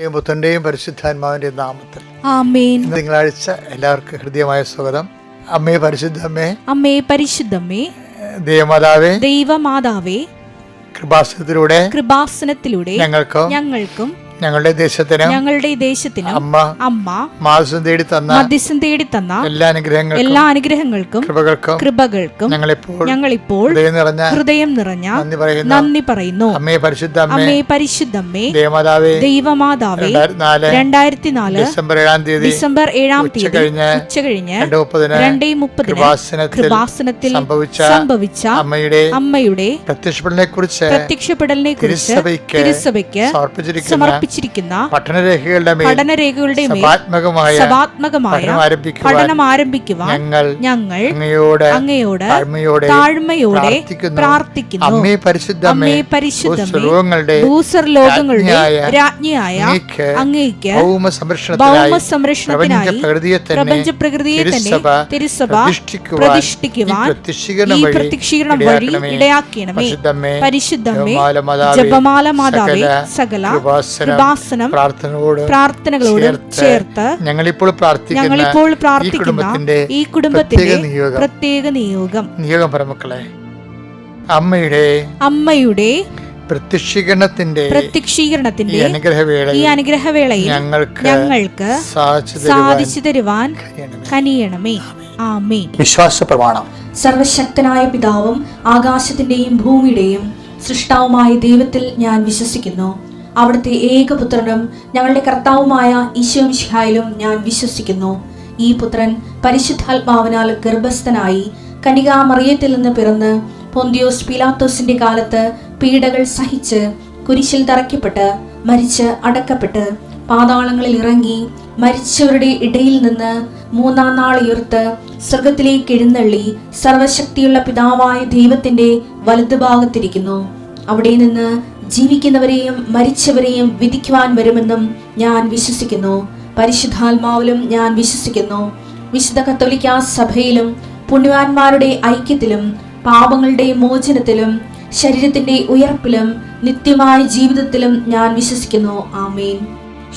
പുത്രന്റെയും പരിശുദ്ധാത്മാവിന്റെ നാമത്തിൽ ആമേൻ. തിങ്കളാഴ്ച എല്ലാവർക്കും ഹൃദ്യമായ സ്വാഗതം. അമ്മേ പരിശുദ്ധമ്മേ, അമ്മേ പരിശുദ്ധമ്മേ, ദൈവമാതാവേ, ദൈവമാതാവേ, കൃപാസനത്തിലൂടെ ഞങ്ങൾക്കും ഞങ്ങളുടെ ദേശത്തിനും അമ്മ മധ്യസ്ഥം തേടി തന്ന എല്ലാ അനുഗ്രഹങ്ങൾക്കും കൃപകൾക്കും ഞങ്ങളിപ്പോൾ ഹൃദയം നിറഞ്ഞ നന്ദി പറയുന്നു. അമ്മേ പരിശുദ്ധമ്മേ, ദൈവമാതാവേ, 2004 ഡിസംബർ 7 ഉച്ചകഴിഞ്ഞ് 2:30 കൃപാസനത്തിൽ സംഭവിച്ച അമ്മയുടെ പ്രത്യക്ഷപ്പെടലിനെ കുറിച്ച് തിരുസഭയ്ക്ക് സമർപ്പിച്ചിരിക്കുന്ന പഠനരേഖകളുടെ സഭാത്മകമായ പഠനം ആരംഭിക്കുവാൻ ഞങ്ങൾ അങ്ങയോട് താഴ്മയോടെ പ്രാർത്ഥിക്കുന്നു. അമ്മേ പരിശുദ്ധമേ, ഭൂസ്വർലോകങ്ങളുടെ രാജ്ഞിയായ അങ്ങേയ്ക്ക് ഭൗമസംരക്ഷണത്തിനായി പ്രപഞ്ച പ്രകൃതിയെ തന്നെ തിരുസഭ പ്രതിഷ്ഠിക്കുവാൻ ഈ പ്രത്യക്ഷീകരണം വഴി ഇടയാക്കണമേ. പരിശുദ്ധമേ, ജപമാല മാതാവേ, സകല പ്രാർത്ഥനകളോട് ചേർത്ത് ഞങ്ങളിപ്പോൾ പ്രാർത്ഥിക്കുന്ന ഈ കുടുംബത്തിന്റെ പ്രത്യേക നിയോഗം പരമക്കളെ, അമ്മയുടെ പ്രത്യക്ഷീകരണത്തിന്റെ ഈ അനുഗ്രഹവേളയിൽ ഞങ്ങൾക്ക് സാധിച്ചു തരുവാൻ കനിയണമേ. ആമേൻ. വിശ്വാസ പ്രമാണം. സർവശക്തനായ പിതാവും ആകാശത്തിന്റെയും ഭൂമിയുടെയും സൃഷ്ടാവുമായ ദൈവത്തിൽ ഞാൻ വിശ്വസിക്കുന്നു. അവിടുത്തെ ഏകപുത്രനും ഞങ്ങളുടെ കർത്താവുമായ ഈശോ മിശിഹായിലും ഞാൻ വിശ്വസിക്കുന്നു. ഈ പുത്രൻ പരിശുദ്ധാത്മാവിനാൽ ഗർഭസ്ഥനായി കന്യകാമറിയത്തിൽ നിന്ന് പിറന്ന് പൊന്തിയോസ് പീലാത്തോസിന്റെ കാലത്ത് പീഡകൾ സഹിച്ച് കുരിശിൽ തറയ്ക്കപ്പെട്ട് മരിച്ച് അടക്കപ്പെട്ട് പാതാളങ്ങളിൽ ഇറങ്ങി മരിച്ചവരുടെ ഇടയിൽ നിന്ന് 3-ാം നാൾ ഉയർത്ത് സ്വർഗത്തിലേക്ക് എഴുന്നള്ളി സർവശക്തിയുള്ള പിതാവായ ദൈവത്തിന്റെ വലതുഭാഗത്തിരിക്കുന്നു. അവിടെ നിന്ന് ജീവിക്കുന്നവരെയും മരിച്ചവരെയും വിധിക്കുവാൻ വരുമെന്നും ഞാൻ വിശ്വസിക്കുന്നു. പരിശുദ്ധാത്മാവിലും ഞാൻ വിശ്വസിക്കുന്നു. വിശുദ്ധ കത്തോലിക്കാ സഭയിലും പുണ്യവാന്മാരുടെ ഐക്യത്തിലും പാപങ്ങളുടെ മോചനത്തിലും ശരീരത്തിന്റെ ഉയർപ്പിലും നിത്യമായ ജീവിതത്തിലും ഞാൻ വിശ്വസിക്കുന്നു. ആമേൻ.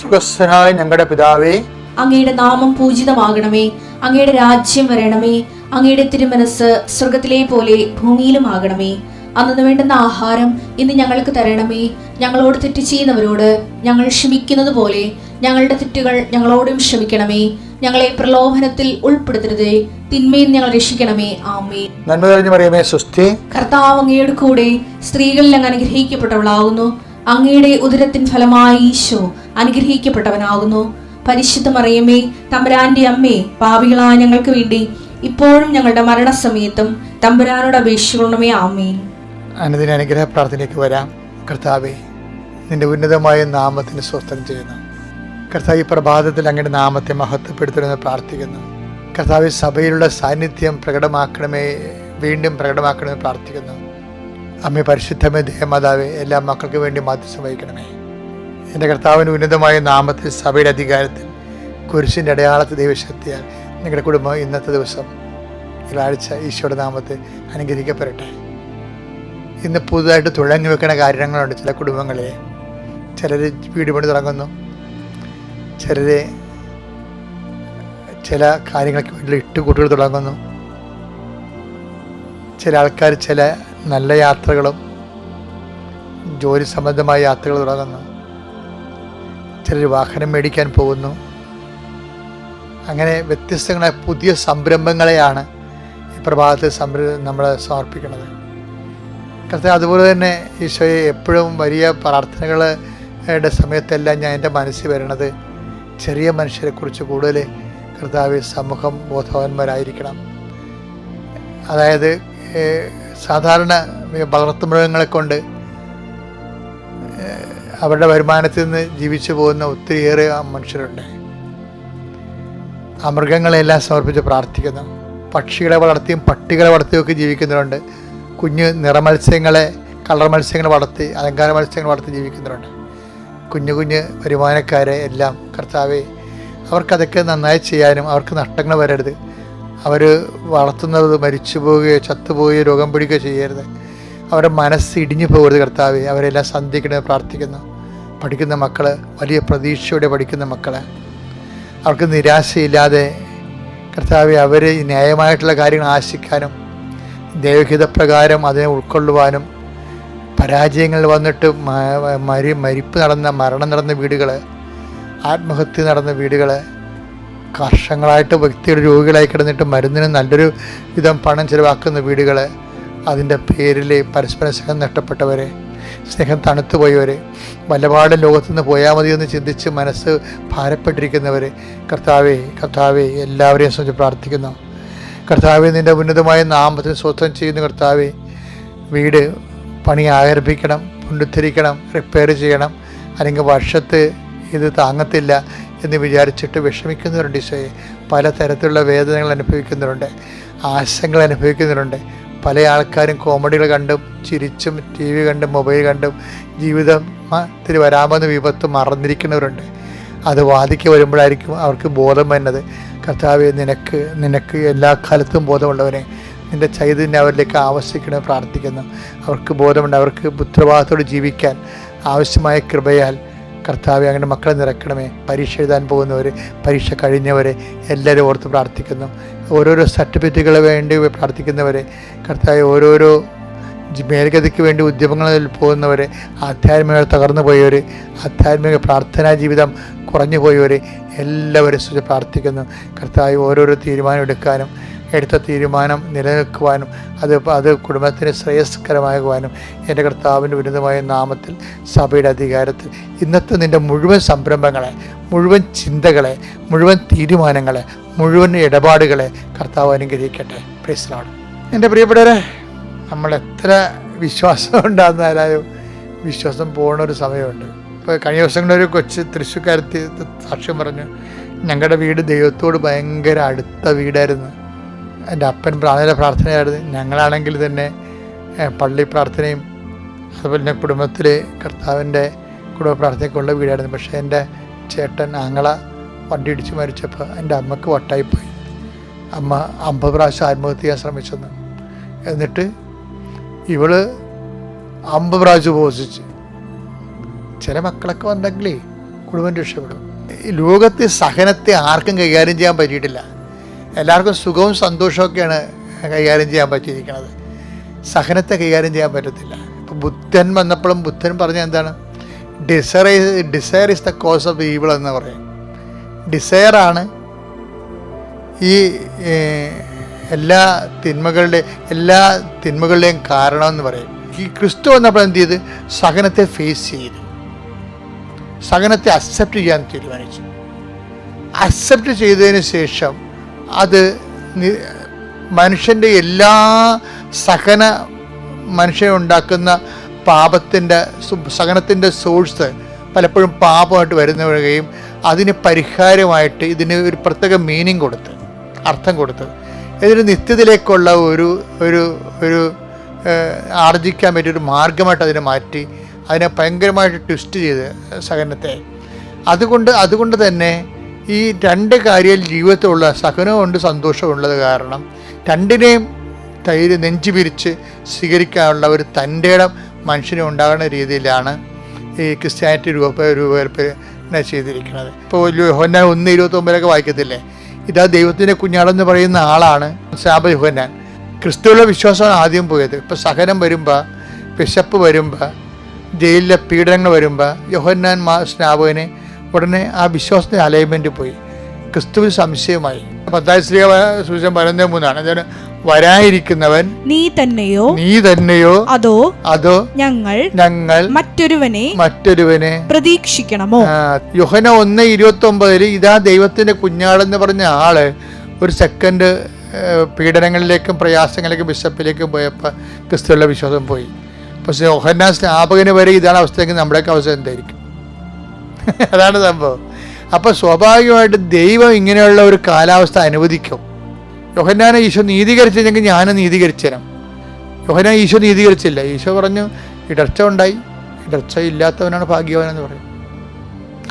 സുഖസ്ഥനായ ഞങ്ങളുടെ പിതാവേ, അങ്ങയുടെ നാമം പൂജിതമാകണമേ. അങ്ങയുടെ രാജ്യം വരണമേ. അങ്ങയുടെ തിരുമനസ് സ്വർഗത്തിലെ പോലെ ഭൂമിയിലും ആകണമേ. അന്നു വേണ്ടുന്ന ആഹാരം ഇന്ന് ഞങ്ങൾക്ക് തരണമേ. ഞങ്ങളോട് തെറ്റ് ചെയ്യുന്നവരോട് ഞങ്ങൾ ക്ഷമിക്കുന്നത് പോലെ ഞങ്ങളുടെ തെറ്റുകൾ ഞങ്ങളോടും ക്ഷമിക്കണമേ. ഞങ്ങളെ പ്രലോഭനത്തിൽ ഉൾപ്പെടുത്തരുതേ, തിന്മയിൽ ഞങ്ങൾ രക്ഷിക്കണമേ. ആമേൻ. നന്മ നിറഞ്ഞ മറിയമേ, സ്വസ്തി. കർത്താവ് അങ്ങയുടെ കൂടെ സ്ത്രീകളിൽ അങ്ങ് അനുഗ്രഹിക്കപ്പെട്ടവളാകുന്നു. അങ്ങയുടെ ഉദരത്തിൻ ഫലമായി ഈശോ അനുഗ്രഹിക്കപ്പെട്ടവനാകുന്നു. പരിശുദ്ധ മറിയമേ, തമ്പുരാന്റെ അമ്മേ, പാപികളായ ഞങ്ങൾക്ക് വേണ്ടി ഇപ്പോഴും ഞങ്ങളുടെ മരണസമയത്തും തമ്പുരാനോട് അപേക്ഷിക്കണമേ. ആമേൻ. അനുദിന അനുഗ്രഹ പ്രാർത്ഥനയ്ക്ക് വരാം. കർത്താവേ, നിന്റെ ഉന്നതമായ നാമത്തിന് സ്വസ്ഥം ചെയ്യുന്നു. കർത്താവ്, ഈ പ്രഭാതത്തിൽ അങ്ങയുടെ നാമത്തെ മഹത്വപ്പെടുത്തണമെന്ന് പ്രാർത്ഥിക്കുന്നു. കർത്താവ്, സഭയിലുള്ള സാന്നിധ്യം വീണ്ടും പ്രകടമാക്കണമെന്ന് പ്രാർത്ഥിക്കുന്നു. അമ്മേ പരിശുദ്ധമേ, ദേവമാതാവേ, എല്ലാ മക്കൾക്ക് വേണ്ടി മധ്യസ്ഥം വഹിക്കണമേ. എൻ്റെ കർത്താവിൻ്റെ ഉന്നതമായ നാമത്തിൽ സഭയുടെ അധികാരത്തിൽ കുരിശിൻ്റെ അടയാളത്തിൽ ദൈവശക്തിയാൽ നിങ്ങളുടെ കുടുംബം ഇന്നത്തെ ദിവസം ഈ ആഴ്ച ഈശോയുടെ നാമത്തിൽ അനുഗ്രഹിക്കപ്പെടട്ടെ. ഇന്ന് പുതുതായിട്ട് തുടങ്ങി വെക്കുന്ന കാര്യങ്ങളുണ്ട് ചില കുടുംബങ്ങളെ. ചിലർ വീട് പണി തുടങ്ങുന്നു, ചിലർ ചില കാര്യങ്ങൾക്ക് വേണ്ടി ഇട്ടുകൂട്ടുകൾ തുടങ്ങുന്നു, ചില ആൾക്കാർ ചില നല്ല യാത്രകളും ജോലി സംബന്ധമായ യാത്രകൾ തുടങ്ങുന്നു, ചിലർ വാഹനം മേടിക്കാൻ പോകുന്നു. അങ്ങനെ വ്യത്യസ്തങ്ങളായ പുതിയ സംരംഭങ്ങളെയാണ് ഈ പ്രഭാതത്തിൽ നമ്മൾ സമർപ്പിക്കുന്നത്. കർത്താവ്, അതുപോലെ തന്നെ ഈശോയെ എപ്പോഴും വലിയ പ്രാർത്ഥനകളുടെ സമയത്തെല്ലാം ഞാൻ എൻ്റെ മനസ്സിൽ വരുന്നത് ചെറിയ മനുഷ്യരെക്കുറിച്ച് കൂടുതൽ കർത്താവ് സമൂഹം ബോധവാന്മാരായിരിക്കണം. അതായത് സാധാരണ വളർത്തുമൃഗങ്ങളെ കൊണ്ട് അവരുടെ വരുമാനത്തിൽ നിന്ന് ജീവിച്ചു പോകുന്ന ഒത്തിരിയേറെ മനുഷ്യരുണ്ട്. ആ മൃഗങ്ങളെല്ലാം സമർപ്പിച്ച് പ്രാർത്ഥിക്കുന്നു. പക്ഷികളെ വളർത്തിയും പട്ടികളെ വളർത്തിയൊക്കെ ജീവിക്കുന്നവരുണ്ട്. കുഞ്ഞ് കളർ മത്സ്യങ്ങളെ വളർത്തി, അലങ്കാര മത്സ്യങ്ങൾ വളർത്തി ജീവിക്കുന്നവരുണ്ട്. കുഞ്ഞു വരുമാനക്കാരെ എല്ലാം കർത്താവെ, അവർക്കതൊക്കെ നന്നായി ചെയ്യാനും അവർക്ക് നഷ്ടങ്ങൾ വരരുത്. അവർ വളർത്തുന്നത് മരിച്ചു പോവുകയോ ചത്തുപോവുകയോ രോഗം പിടിക്കുകയോ ചെയ്യരുത്. അവരുടെ മനസ്സ് ഇടിഞ്ഞു പോകരുത് കർത്താവെ. അവരെല്ലാം സന്ധിക്കണമെന്ന് പ്രാർത്ഥിക്കുന്നു. പഠിക്കുന്ന മക്കൾ വലിയ പ്രതീക്ഷയോടെ പഠിക്കുന്ന മക്കൾ, അവർക്ക് നിരാശയില്ലാതെ കർത്താവെ അവർ ന്യായമായിട്ടുള്ള കാര്യങ്ങൾ ആശിക്കാനും ദൈവഹിതപ്രകാരം അതിനെ ഉൾക്കൊള്ളുവാനും, പരാജയങ്ങൾ വന്നിട്ട് മരണം നടന്ന വീടുകൾ, ആത്മഹത്യ നടന്ന വീടുകൾ, വർഷങ്ങളായിട്ട് വ്യക്തിയുടെ രോഗികളായി കിടന്നിട്ട് മരുന്നിന് നല്ലൊരു വിധം പണം ചിലവാക്കുന്ന വീടുകൾ, അതിൻ്റെ പേരിൽ പരസ്പര സ്നേഹം നഷ്ടപ്പെട്ടവർ, സ്നേഹം തണുത്തുപോയവർ, വല്ലപാടും ലോകത്തുനിന്ന് പോയാൽ മതിയെന്ന് ചിന്തിച്ച് മനസ്സ് ഭാരപ്പെട്ടിരിക്കുന്നവർ, കർത്താവേ എല്ലാവരെയും സംബന്ധിച്ച് പ്രാർത്ഥിക്കുന്നു. കർത്താവെ, നിൻ്റെ ഉന്നതമായ നാമത്തിന് സ്വസ്ഥം ചെയ്യുന്ന കർത്താവെ, വീട് പണി ആരംഭിക്കണം, പുനരുദ്ധരിക്കണം, റിപ്പയർ ചെയ്യണം, അല്ലെങ്കിൽ വർഷത്ത് ഇത് താങ്ങത്തില്ല എന്ന് വിചാരിച്ചിട്ട് വിഷമിക്കുന്നവരുണ്ട്. ഈശോയെ, പലതരത്തിലുള്ള വേദനകൾ അനുഭവിക്കുന്നവരുണ്ട്, ആശങ്കകൾ അനുഭവിക്കുന്നവരുണ്ട്. പല ആൾക്കാരും കോമഡികൾ കണ്ടും ചിരിച്ചും ടി വി കണ്ടും മൊബൈൽ കണ്ടും ജീവിതത്തിൽ വരാമെന്ന് വിപത്ത് മറന്നിരിക്കുന്നവരുണ്ട്. അത് വാദിക്ക് വരുമ്പോഴായിരിക്കും അവർക്ക് ബോധം വരുന്നത്. കർത്താവെ, നിനക്ക് എല്ലാ കാലത്തും ബോധമുള്ളവനെ, നിൻ്റെ ചൈതന്യം അവരിലേക്ക് ആവശ്യിക്കണമെന്ന് പ്രാർത്ഥിക്കുന്നു. അവർക്ക് ബോധമുണ്ട്, അവർക്ക് ഉത്തരവാദിത്തോടെ ജീവിക്കാൻ ആവശ്യമായ കൃപയാൽ കർത്താവെ അങ്ങനെ മക്കളെ നിറയ്ക്കണമേ. പരീക്ഷ എഴുതാൻ പോകുന്നവർ, പരീക്ഷ കഴിഞ്ഞവരെ എല്ലാവരും ഓർത്ത് പ്രാർത്ഥിക്കുന്നു. ഓരോരോ സർട്ടിഫിക്കറ്റുകൾ വേണ്ടി പ്രാർത്ഥിക്കുന്നവരെ, കർത്താവെ, ഓരോരോ മേൽഗതിക്ക് വേണ്ടി ഉദ്യമങ്ങളിൽ പോകുന്നവർ, ആധ്യാത്മിക തകർന്നു പോയവർ, ആധ്യാത്മിക പ്രാർത്ഥനാ ജീവിതം കുറഞ്ഞു പോയവർ എല്ലാവരും പ്രാർത്ഥിക്കുന്നു. കർത്താവെ, ഓരോരോ തീരുമാനം എടുക്കാനും എടുത്ത തീരുമാനം നിലനിൽക്കുവാനും അത് കുടുംബത്തിന് ശ്രേയസ്കരമാകുവാനും എൻ്റെ കർത്താവിൻ്റെ ഉന്നതമായ നാമത്തിൽ സഭയുടെ അധികാരത്തിൽ ഇന്നത്തെ നിൻ്റെ മുഴുവൻ സംരംഭങ്ങളെ, മുഴുവൻ ചിന്തകളെ, മുഴുവൻ തീരുമാനങ്ങളെ, മുഴുവൻ ഇടപാടുകളെ കർത്താവ് അനുഗ്രഹിക്കട്ടെ. Praise the Lord. എൻ്റെ പ്രിയപ്പെട്ടവരെ, നമ്മൾ എത്ര വിശ്വാസം ഉണ്ടാകുന്നാലും വിശ്വാസം പോകുന്നൊരു സമയമുണ്ട്. ഇപ്പോൾ കഴിഞ്ഞ ദിവസങ്ങളൊരു കൊച്ച് തൃശ്ശൂർക്കാരത്തി സാക്ഷ്യം പറഞ്ഞു, ഞങ്ങളുടെ വീട് ദൈവത്തോട് ഭയങ്കര അടുത്ത വീടായിരുന്നു. എൻ്റെ അപ്പൻ പ്രാർത്ഥനയായിരുന്നു. ഞങ്ങളാണെങ്കിൽ തന്നെ പള്ളി പ്രാർത്ഥനയും അതുപോലെ തന്നെ കുടുംബത്തിൽ കർത്താവിൻ്റെ കുടുംബ പ്രാർത്ഥനയ്ക്കുള്ള വീടായിരുന്നു. പക്ഷേ എൻ്റെ ചേട്ടൻ ആങ്ങള വണ്ടി ഇടിച്ച് മരിച്ചപ്പോൾ എൻ്റെ അമ്മക്ക് വട്ടായിപ്പോയി. അമ്മ 50 പ്രാവശ്യം ആത്മഹത്യ ചെയ്യാൻ ശ്രമിച്ചെന്ന്. എന്നിട്ട് ഇവള് 50 പ്രാവശ്യം ഉപവസിച്ച്. ചില മക്കളൊക്കെ വന്നെങ്കിലേ കുടുംബം രക്ഷപ്പെടും. ഈ ലോകത്തെ സഹനത്തെ ആർക്കും കൈകാര്യം ചെയ്യാൻ പറ്റിയിട്ടില്ല. എല്ലാവർക്കും സുഖവും സന്തോഷമൊക്കെയാണ് കൈകാര്യം ചെയ്യാൻ പറ്റിയിരിക്കുന്നത്. സഹനത്തെ കൈകാര്യം ചെയ്യാൻ പറ്റത്തില്ല. ഇപ്പോൾ ബുദ്ധൻ വന്നപ്പോഴും ബുദ്ധൻ പറഞ്ഞ എന്താണ്? Desire is the cause of evil എന്ന് പറയും. ഡിസയറാണ് ഈ എല്ലാ തിന്മകളുടെയും കാരണം എന്ന് പറയും. ഈ ക്രിസ്തു വന്നപ്പോൾ എന്ത് ചെയ്ത്? സഹനത്തെ ഫേസ് ചെയ്ത്, സഹനത്തെ അക്സെപ്റ്റ് ചെയ്യാൻ തീരുമാനിച്ചു. അക്സെപ്റ്റ് ചെയ്തതിന് ശേഷം അത് മനുഷ്യൻ്റെ എല്ലാ മനുഷ്യനെ ഉണ്ടാക്കുന്ന സഹനത്തിൻ്റെ സോഴ്സ് പലപ്പോഴും പാപമായിട്ട് വരുന്നവരുകയും അതിന് പരിഹാരമായിട്ട് ഇതിന് ഒരു പ്രത്യേക മീനിങ് കൊടുത്ത്, അർത്ഥം കൊടുത്ത്, ഇതിന് നിത്യത്തിലേക്കുള്ള ഒരു ആർജിക്കാൻ പറ്റിയൊരു മാർഗമായിട്ട് അതിനെ മാറ്റി, അതിനെ ഭയങ്കരമായിട്ട് ട്വിസ്റ്റ് ചെയ്ത് സഹനത്തെ. അതുകൊണ്ട് തന്നെ ഈ രണ്ട് കാര്യം ജീവിതത്തിലുള്ള സഹനമുണ്ട്, സന്തോഷമുള്ളത് കാരണം രണ്ടിനെയും നെഞ്ചു പിരിച്ച് സ്വീകരിക്കാനുള്ള ഒരു തൻ്റെ ഇടം മനുഷ്യന് ഉണ്ടാകുന്ന രീതിയിലാണ് ഈ ക്രിസ്ത്യാനിറ്റി രൂപകൽപ്പന ചെയ്തിരിക്കുന്നത്. ഇപ്പോൾ യോഹന്നാൻ 1:29 വായിക്കത്തില്ലേ? ഇതാ ദൈവത്തിൻ്റെ കുഞ്ഞാടെന്ന് പറയുന്ന ആളാണ് യോഹന്നാൻ. ക്രിസ്തുവിലുള്ള വിശ്വാസമാണ് ആദ്യം പോയത്. ഇപ്പോൾ സഹനം വരുമ്പോൾ, വിശപ്പ് വരുമ്പോൾ, ജയിലിലെ പീഡനങ്ങൾ വരുമ്പോൾ യോഹന്നാൻ സ്നാപകന് ഉടനെ ആ വിശ്വാസത്തിന് അലൈൻമെൻറ്റ് പോയി. ക്രിസ്തുവിൽ സംശയമായി. 10 സുവിശേഷം 13:3 അതാണ് വരാനിരിക്കുന്നവൻ നീ തന്നെയോ അതോ ഞങ്ങൾ മറ്റൊരുവനെ പ്രതീക്ഷിക്കണമോ? യോഹന്നാൻ 1:29 ഇതാ ദൈവത്തിന്റെ കുഞ്ഞാടെന്ന് പറഞ്ഞ ആള് ഒരു സെക്കൻഡ് പീഡനങ്ങളിലേക്കും പ്രയാസങ്ങളിലേക്കും വിശപ്പിലേക്കും പോയപ്പോൾ ക്രിസ്തുവിലുള്ള വിശ്വാസം പോയി. പക്ഷെ യോഹന്നാൻ സ്നാപകന് വരെ ഇതാണ് അവസ്ഥയെങ്കിൽ നമ്മുടെയൊക്കെ അവസ്ഥ എന്തായിരിക്കും? അതാണ് സംഭവം. അപ്പോൾ സ്വാഭാവികമായിട്ട് ദൈവം ഇങ്ങനെയുള്ള ഒരു കാലാവസ്ഥ അനുവദിക്കും. യോഹന്നാനെ ഈശോ നീതീകരിച്ചെങ്കിൽ ഞാനും നീതീകരിച്ചു തരാം. യോഹന്നാൻ ഈശോ നീതീകരിച്ചില്ല. ഈശോ പറഞ്ഞു ഇടർച്ച ഉണ്ടായി, ഇടർച്ച ഇല്ലാത്തവനാണ് ഭാഗ്യവാനെന്ന് പറയും.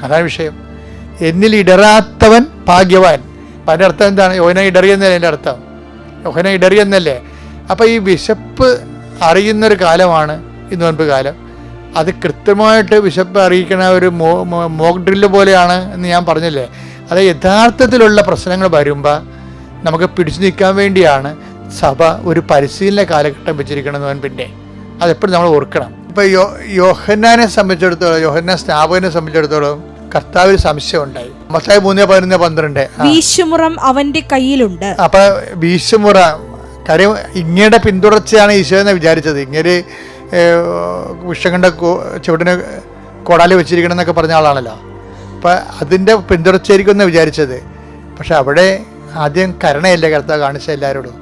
അതാണ് വിഷയം. എന്നിൽ ഇടറാത്തവൻ ഭാഗ്യവാൻ. അപ്പം അതിൻ്റെ അർത്ഥം എന്താണ്? യോഹന്നാൻ ഇടറിയെന്നല്ലേ എൻ്റെ അർത്ഥം? യോഹന്നാൻ ഇടറിയെന്നല്ലേ? അപ്പോൾ ഈ വിശപ്പ് അറിയുന്നൊരു കാലമാണ് ഈ നോൻപ് കാലം. അത് കൃത്യമായിട്ട് വിശപ്പ് അറിയിക്കണ ഒരു മോക്ക് ഡ്രില്ല് പോലെയാണ് എന്ന് ഞാൻ പറഞ്ഞില്ലേ. അത് യഥാർത്ഥത്തിലുള്ള പ്രശ്നങ്ങൾ വരുമ്പോൾ നമുക്ക് പിടിച്ചു നിൽക്കാൻ വേണ്ടിയാണ് സഭ ഒരു പരിശീലന കാലഘട്ടം വെച്ചിരിക്കണമെന്ന് പിന്നെ അതെപ്പോഴും നമ്മൾ ഓർക്കണം. ഇപ്പം യോഹന്നാനെ സംബന്ധിച്ചിടത്തോളം, യോഹന്നാൻ സ്നാപകനെ സംബന്ധിച്ചിടത്തോളം കർത്താവിന് സംശയം ഉണ്ടായി. മത്തായി 3:11-12 വീശുമുറം അവന്റെ കയ്യിലുണ്ട്. അപ്പൊ വീശുമുറ കാര്യം ഇങ്ങയുടെ പിന്തുടർച്ചയാണ് ഈശോ എന്ന് വിചാരിച്ചത്. ഇങ്ങനെ വിഷങ്ങളുടെ ചുവടിന് കൊടാലി വെച്ചിരിക്കണം എന്നൊക്കെ പറഞ്ഞ ആളാണല്ലോ. അപ്പം അതിൻ്റെ പിന്തുടർച്ചയായിരിക്കും എന്ന് വിചാരിച്ചത്. പക്ഷെ അവിടെ ആദ്യം കരുണയല്ലേ കർത്താവ് കാണിച്ച എല്ലാവരോടും.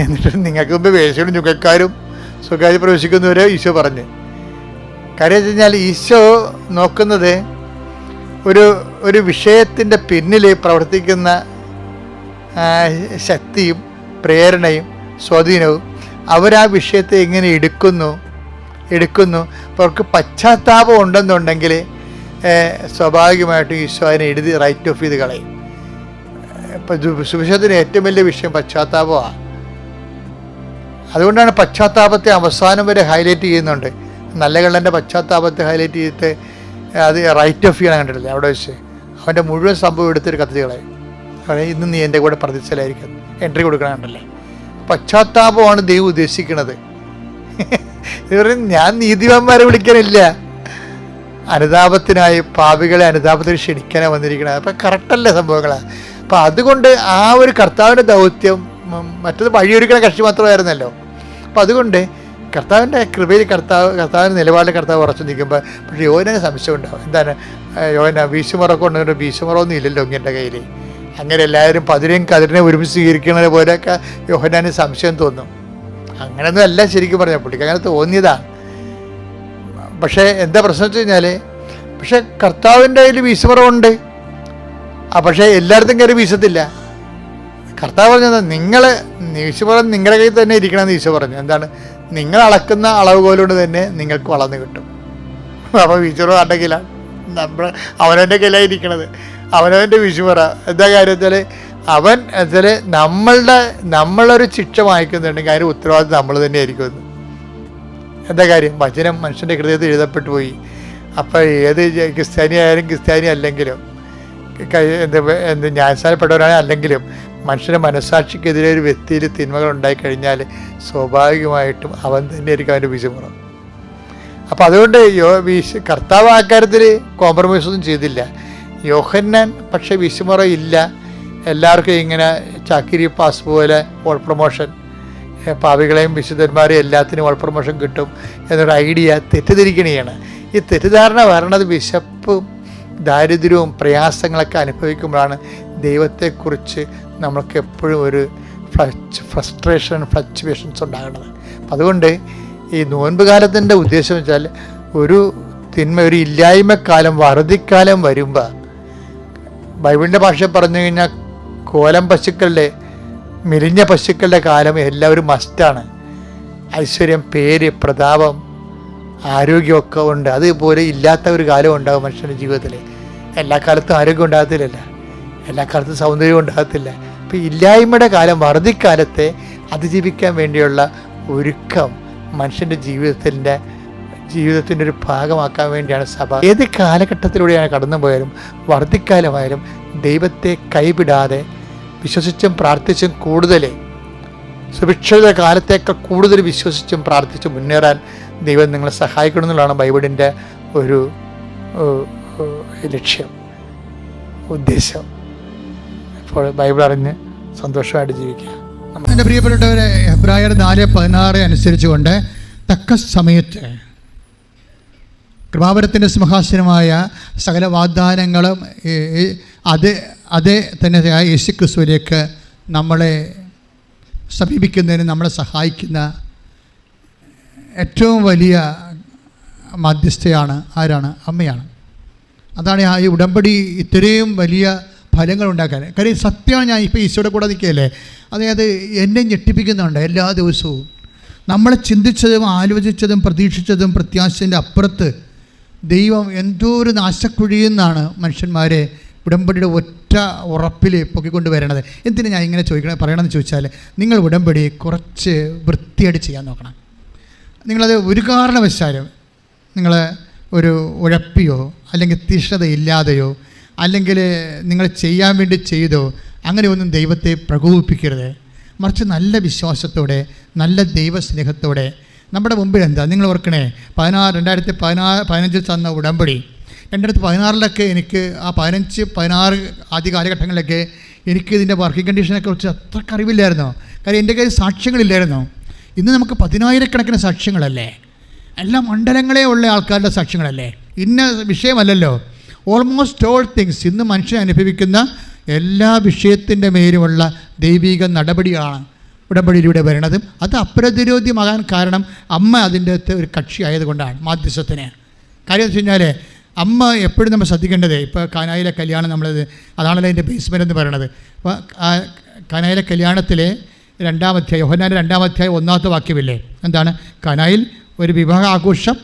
എന്നിട്ട് നിങ്ങൾക്ക് മുമ്പ് വേശ്യകളും ചുങ്കക്കാരും സ്വകാര്യ പ്രവേശിക്കുന്നവരെ ഈശോ പറഞ്ഞ്. കാര്യം വെച്ച് കഴിഞ്ഞാൽ ഈശോ നോക്കുന്നത് ഒരു വിഷയത്തിൻ്റെ പിന്നിൽ പ്രവർത്തിക്കുന്ന ശക്തിയും പ്രേരണയും സ്വാധീനവും അവരാ വിഷയത്തെ എങ്ങനെ എടുക്കുന്നു. അപ്പോൾ അവർക്ക് പശ്ചാത്താപം ഉണ്ടെന്നുണ്ടെങ്കിൽ സ്വാഭാവികമായിട്ടും ഈശോ അതിനെ എഴുതി റൈറ്റ് ഓഫ് ചെയ്ത് കളയും. ഇപ്പം സുവിശേഷത്തിന് ഏറ്റവും വലിയ വിഷയം പശ്ചാത്താപമാണ്. അതുകൊണ്ടാണ് പശ്ചാത്താപത്തെ അവസാനം വരെ ഹൈലൈറ്റ് ചെയ്യുന്നുണ്ട്. നല്ല കള്ളൻ്റെ പശ്ചാത്താപത്തെ ഹൈലൈറ്റ് ചെയ്തിട്ട് അത് റൈറ്റ് ഓഫ് ചെയ്യണം കണ്ടിട്ടില്ലേ അവിടെ വെച്ച്. അവൻ്റെ മുഴുവൻ സംഭവം എടുത്തൊരു കത്തിച്ച് കളയും. ഇന്ന് നീ എൻ്റെ കൂടെ പ്രതിസ്ഥലായിരിക്കും എൻട്രി കൊടുക്കണം കണ്ടല്ലേ. പശ്ചാത്താപമാണ് ദൈവം ഉദ്ദേശിക്കുന്നത്. ഞാൻ നീതിമാന്മാരെ വിളിക്കാനില്ല, അനുതാപത്തിനായി പാപികളെ അനുതാപത്തിന് ക്ഷണിക്കാനാണ് വന്നിരിക്കുന്നത്. അപ്പം കറക്റ്റല്ലേ സംഭവങ്ങളാണ്. അപ്പം അതുകൊണ്ട് ആ ഒരു കർത്താവിൻ്റെ ദൗത്യം, മറ്റത് വഴിയൊരുക്കണ കക്ഷി മാത്രമായിരുന്നല്ലോ. അപ്പം അതുകൊണ്ട് കർത്താവിൻ്റെ കൃപയിൽ കർത്താവിൻ്റെ നിലപാടിൽ കർത്താവ് ഉറച്ചു നിൽക്കുമ്പോൾ പക്ഷേ യോഹന്നാന് സംശയം ഉണ്ടാവും. എന്താണ് യോഹന്നാ വീശുമുറ കൊണ്ടുവന്നിട്ട് വീശുമുറൊന്നും ഇല്ലല്ലോ ഇങ്ങൻ്റെ കയ്യിൽ. അങ്ങനെ എല്ലാവരും പതിരെയും കതിരിനെ ഒരുമിച്ച് സ്വീകരിക്കുന്നത് പോലെയൊക്കെ യോഹന്നാന് സംശയം തോന്നും. അങ്ങനെയൊന്നും അല്ല ശരിക്കും പറഞ്ഞാൽ, പുള്ളിക്ക് അങ്ങനെ തോന്നിയതാണ്. പക്ഷേ എന്താ പ്രശ്നം വെച്ച് കഴിഞ്ഞാൽ, പക്ഷെ കർത്താവിൻ്റെ കയ്യിൽ വീശുമുറമുണ്ട്. പക്ഷേ എല്ലായിടത്തും കയറി വീശത്തില്ല. കർത്താവ് പറഞ്ഞത് വീശുമുറ നിങ്ങളുടെ കയ്യിൽ തന്നെ ഇരിക്കണമെന്ന് ഈശോ പറഞ്ഞു. എന്താണ്, നിങ്ങൾ അളക്കുന്ന അളവ് കൊണ്ട് തന്നെ നിങ്ങൾക്ക് വളർന്നു കിട്ടും. അപ്പോൾ വീശുമുറ ആണ്ടെങ്കിലാണ് അവനവൻ്റെ കയ്യിലാണ് ഇരിക്കണത്, അവനവൻ്റെ വീശുമുറ. എന്താ കാര്യം വെച്ചാൽ നമ്മളൊരു ശിക്ഷ വാങ്ങിക്കുന്നുണ്ടെങ്കിൽ അതിന് ഉത്തരവാദിത്വം നമ്മൾ തന്നെ ആയിരിക്കുമെന്ന്. എന്താ കാര്യം, വചനം മനുഷ്യൻ്റെ ഹൃദയത്തിൽ എഴുതപ്പെട്ടു പോയി. അപ്പോൾ ഏത് ക്രിസ്ത്യാനി ആയാലും ക്രിസ്ത്യാനി അല്ലെങ്കിലും എന്ത് ന്യായസ്ഥാനപ്പെട്ടവരാണ് അല്ലെങ്കിലും മനുഷ്യൻ്റെ മനസ്സാക്ഷിക്കെതിരെ ഒരു വ്യക്തിയിൽ തിന്മകൾ ഉണ്ടായിക്കഴിഞ്ഞാൽ സ്വാഭാവികമായിട്ടും അവൻ തന്നെ ആയിരിക്കും അവൻ്റെ വീശുമുറ. അപ്പം അതുകൊണ്ട് കർത്താവ് ആ കാര്യത്തിൽ കോംപ്രമൈസൊന്നും ചെയ്തില്ല. യോഹന്നാൻ പക്ഷേ വീശുമുറ ഇല്ല, എല്ലാവർക്കും ഇങ്ങനെ ചാക്കിരി പാസ് പോലെ വോൾ പ്രൊമോഷൻ, പാവികളെയും വിശുദ്ധന്മാരെയും എല്ലാത്തിനും വോൾ പ്രൊമോഷൻ കിട്ടും എന്നൊരു ഐഡിയ തെറ്റിദ്ധരിക്കണയാണ്. ഈ തെറ്റിദ്ധാരണ വരണത് വിശപ്പും ദാരിദ്ര്യവും പ്രയാസങ്ങളൊക്കെ അനുഭവിക്കുമ്പോഴാണ് ദൈവത്തെക്കുറിച്ച് നമ്മൾക്ക് എപ്പോഴും ഒരു ഫ്ലക്ച്വേഷൻസ് ഉണ്ടാകുന്നത്. അതുകൊണ്ട് ഈ നോൻപ് കാലത്തിൻ്റെ ഉദ്ദേശം വെച്ചാൽ ഒരു ഇല്ലായ്മക്കാലം, വറുതിക്കാലം വരുമ്പോൾ ബൈബിളിൻ്റെ ഭാഷ പറഞ്ഞു കഴിഞ്ഞാൽ കോലം പശുക്കളുടെ, മെലിഞ്ഞ പശുക്കളുടെ കാലം എല്ലാവരും മസ്റ്റാണ്. ഐശ്വര്യം, പേര്, പ്രതാപം, ആരോഗ്യമൊക്കെ ഉണ്ട്. അതുപോലെ ഇല്ലാത്ത ഒരു കാലം ഉണ്ടാകും മനുഷ്യൻ്റെ ജീവിതത്തിൽ. എല്ലാ കാലത്തും ആരോഗ്യം ഉണ്ടാകത്തില്ലല്ല, എല്ലാ കാലത്തും സൗന്ദര്യം ഉണ്ടാകത്തില്ല. അപ്പോൾ ഇല്ലായ്മയുടെ കാലം, വറുതിക്കാലത്തെ അതിജീവിക്കാൻ വേണ്ടിയുള്ള ഒരുക്കം മനുഷ്യൻ്റെ ജീവിതത്തിൻ്റെ ഒരു ഭാഗമാക്കാൻ വേണ്ടിയാണ് സഭ. ഏത് കാലഘട്ടത്തിലൂടെയാണ് കടന്നു പോയാലും വർദ്ധിക്കാലമായാലും ദൈവത്തെ കൈവിടാതെ വിശ്വസിച്ചും പ്രാർത്ഥിച്ചും കൂടുതൽ സുഭിക്ഷിത കാലത്തേക്കാൾ കൂടുതൽ വിശ്വസിച്ചും പ്രാർത്ഥിച്ചും മുന്നേറാൻ ദൈവം നിങ്ങളെ സഹായിക്കണമെന്നുള്ളതാണ് ബൈബിളിൻ്റെ ഒരു ലക്ഷ്യം, ഉദ്ദേശം. അപ്പോൾ ബൈബിൾ അറിഞ്ഞ് സന്തോഷമായിട്ട് ജീവിക്കുക. എൻ്റെ പ്രിയപ്പെട്ടവരെ, ഹെബ്രായർ 4:16 അനുസരിച്ചുകൊണ്ട് തക്ക സമയത്ത് കൃപാവരത്തിൻ്റെ സിംഹാസനമായ സകല വാഗ്ദാനങ്ങളും അതേ തന്നെ യേശു ക്രിസ്തുവിലേക്ക് നമ്മളെ സമീപിക്കുന്നതിന് നമ്മളെ സഹായിക്കുന്ന ഏറ്റവും വലിയ മധ്യസ്ഥയാണ് ആരാണ്? അമ്മയാണ്. അതാണ് ഈ ഉടമ്പടി ഇത്രയും വലിയ ഫലങ്ങൾ ഉണ്ടാക്കാൻ. കാര്യം സത്യമാണ്. ഞാൻ ഇപ്പോൾ ഈശോയുടെ കൂടെ നിൽക്കുകയല്ലേ, അതായത് എന്നെ ഞെട്ടിപ്പിക്കുന്നുണ്ട്. എല്ലാ ദിവസവും നമ്മൾ ചിന്തിച്ചതും ആലോചിച്ചതും പ്രതീക്ഷിച്ചതും പ്രത്യാശൻ്റെ അപ്പുറത്ത് ദൈവം എന്തോ ഒരു നാശക്കുഴിയിൽ നിന്നാണ് മനുഷ്യന്മാരെ ഉടമ്പടിയുടെ ഒറ്റ ഉറപ്പിൽ പൊക്കിക്കൊണ്ട് വരണത്. എന്തിനാണ് ഞാൻ ഇങ്ങനെ പറയണമെന്ന് ചോദിച്ചാൽ, നിങ്ങൾ ഉടമ്പടി കുറച്ച് വൃത്തിയായിട്ട് ചെയ്യാൻ നോക്കണം. നിങ്ങളത് ഒരു കാരണവശാലും നിങ്ങൾ ഒരു ഉഴപ്പിയോ അല്ലെങ്കിൽ തീഷ്ണതയില്ലാതെയോ അല്ലെങ്കിൽ നിങ്ങൾ ചെയ്യാൻ വേണ്ടി ചെയ്തോ അങ്ങനെയൊന്നും ദൈവത്തെ പ്രകോപിപ്പിക്കരുത്. മറിച്ച് നല്ല വിശ്വാസത്തോടെ, നല്ല ദൈവസ്നേഹത്തോടെ. നമ്മുടെ മുമ്പിൽ എന്താ നിങ്ങൾ ഓർക്കണേ, 2015 തന്ന ഉടമ്പടി 2016 എനിക്ക് ആ 15-16 ആദ്യ കാലഘട്ടങ്ങളിലൊക്കെ എനിക്ക് ഇതിൻ്റെ വർക്കിംഗ് കണ്ടീഷനെ കുറിച്ച് അത്രയ്ക്ക് അറിവില്ലായിരുന്നോ. കാര്യം എൻ്റെ കയ്യിൽ സാക്ഷ്യങ്ങളില്ലായിരുന്നോ. ഇന്ന് നമുക്ക് 10,000-കണക്കിന് സാക്ഷ്യങ്ങളല്ലേ, എല്ലാ മണ്ഡലങ്ങളെ ഉള്ള ആൾക്കാരുടെ സാക്ഷ്യങ്ങളല്ലേ, ഇന്ന വിഷയമല്ലല്ലോ. ഓൾമോസ്റ്റ് ഓൾ തിങ്സ് ഇന്ന് മനുഷ്യൻ അനുഭവിക്കുന്ന എല്ലാ വിഷയത്തിൻ്റെ മേലുമുള്ള ദൈവിക നടപടികളാണ് ഉടമ്പടിയിലൂടെ വരണതും. അത് അപ്രതിരോധ്യമാകാൻ കാരണം അമ്മ അതിൻ്റെ അകത്ത് ഒരു കക്ഷി ആയതുകൊണ്ടാണ്, മാധ്യസ്ഥത്തിന്. കാര്യം എന്ന് വെച്ച് കഴിഞ്ഞാൽ അമ്മ എപ്പോഴും നമ്മൾ ശ്രദ്ധിക്കേണ്ടത്, ഇപ്പോൾ കാനായിലെ കല്യാണം നമ്മളത് അതാണല്ലോ അതിൻ്റെ ബേസ്മെൻ്റ് എന്ന് പറയണത്. അപ്പോൾ ആ കാനായിലെ കല്യാണത്തിലെ 2-ാം അധ്യായം, യോഹന്നാൻ്റെ 2-ാം അധ്യായം 1-ാമത്തെ വാക്യമില്ലേ, എന്താണ്? കാനായിൽ ഒരു വിവാഹ ആഘോഷം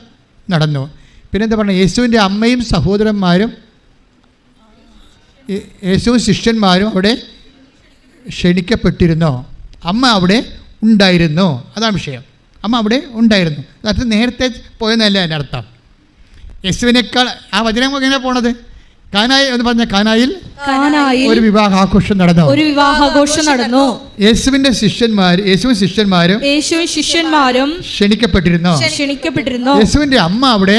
നടന്നു. പിന്നെന്താ പറഞ്ഞത്? യേശുവിൻ്റെ അമ്മയും സഹോദരന്മാരും യേശുവും ശിഷ്യന്മാരും അവിടെ ക്ഷണിക്കപ്പെട്ടിരുന്നോ? അമ്മ അവിടെ ഉണ്ടായിരുന്നു, അതാണ് വിഷയം. അമ്മ അവിടെ ഉണ്ടായിരുന്നു. അത് നേരത്തെ പോയെന്നല്ല എൻ്റെ അർത്ഥം. യേശുവിനേക്കാൾ ആ വചനം എങ്ങനെ പോണത്? കാനായി എന്ന് പറഞ്ഞ കാനായിൽ ഒരു വിവാഹാഘോഷം നടന്നു. ഒരു വിവാഹാഘോഷം നടന്നു. യേശുവും ശിഷ്യന്മാരും ക്ഷണിക്കപ്പെട്ടിരുന്നു. യേശുവിന്റെ അമ്മ അവിടെ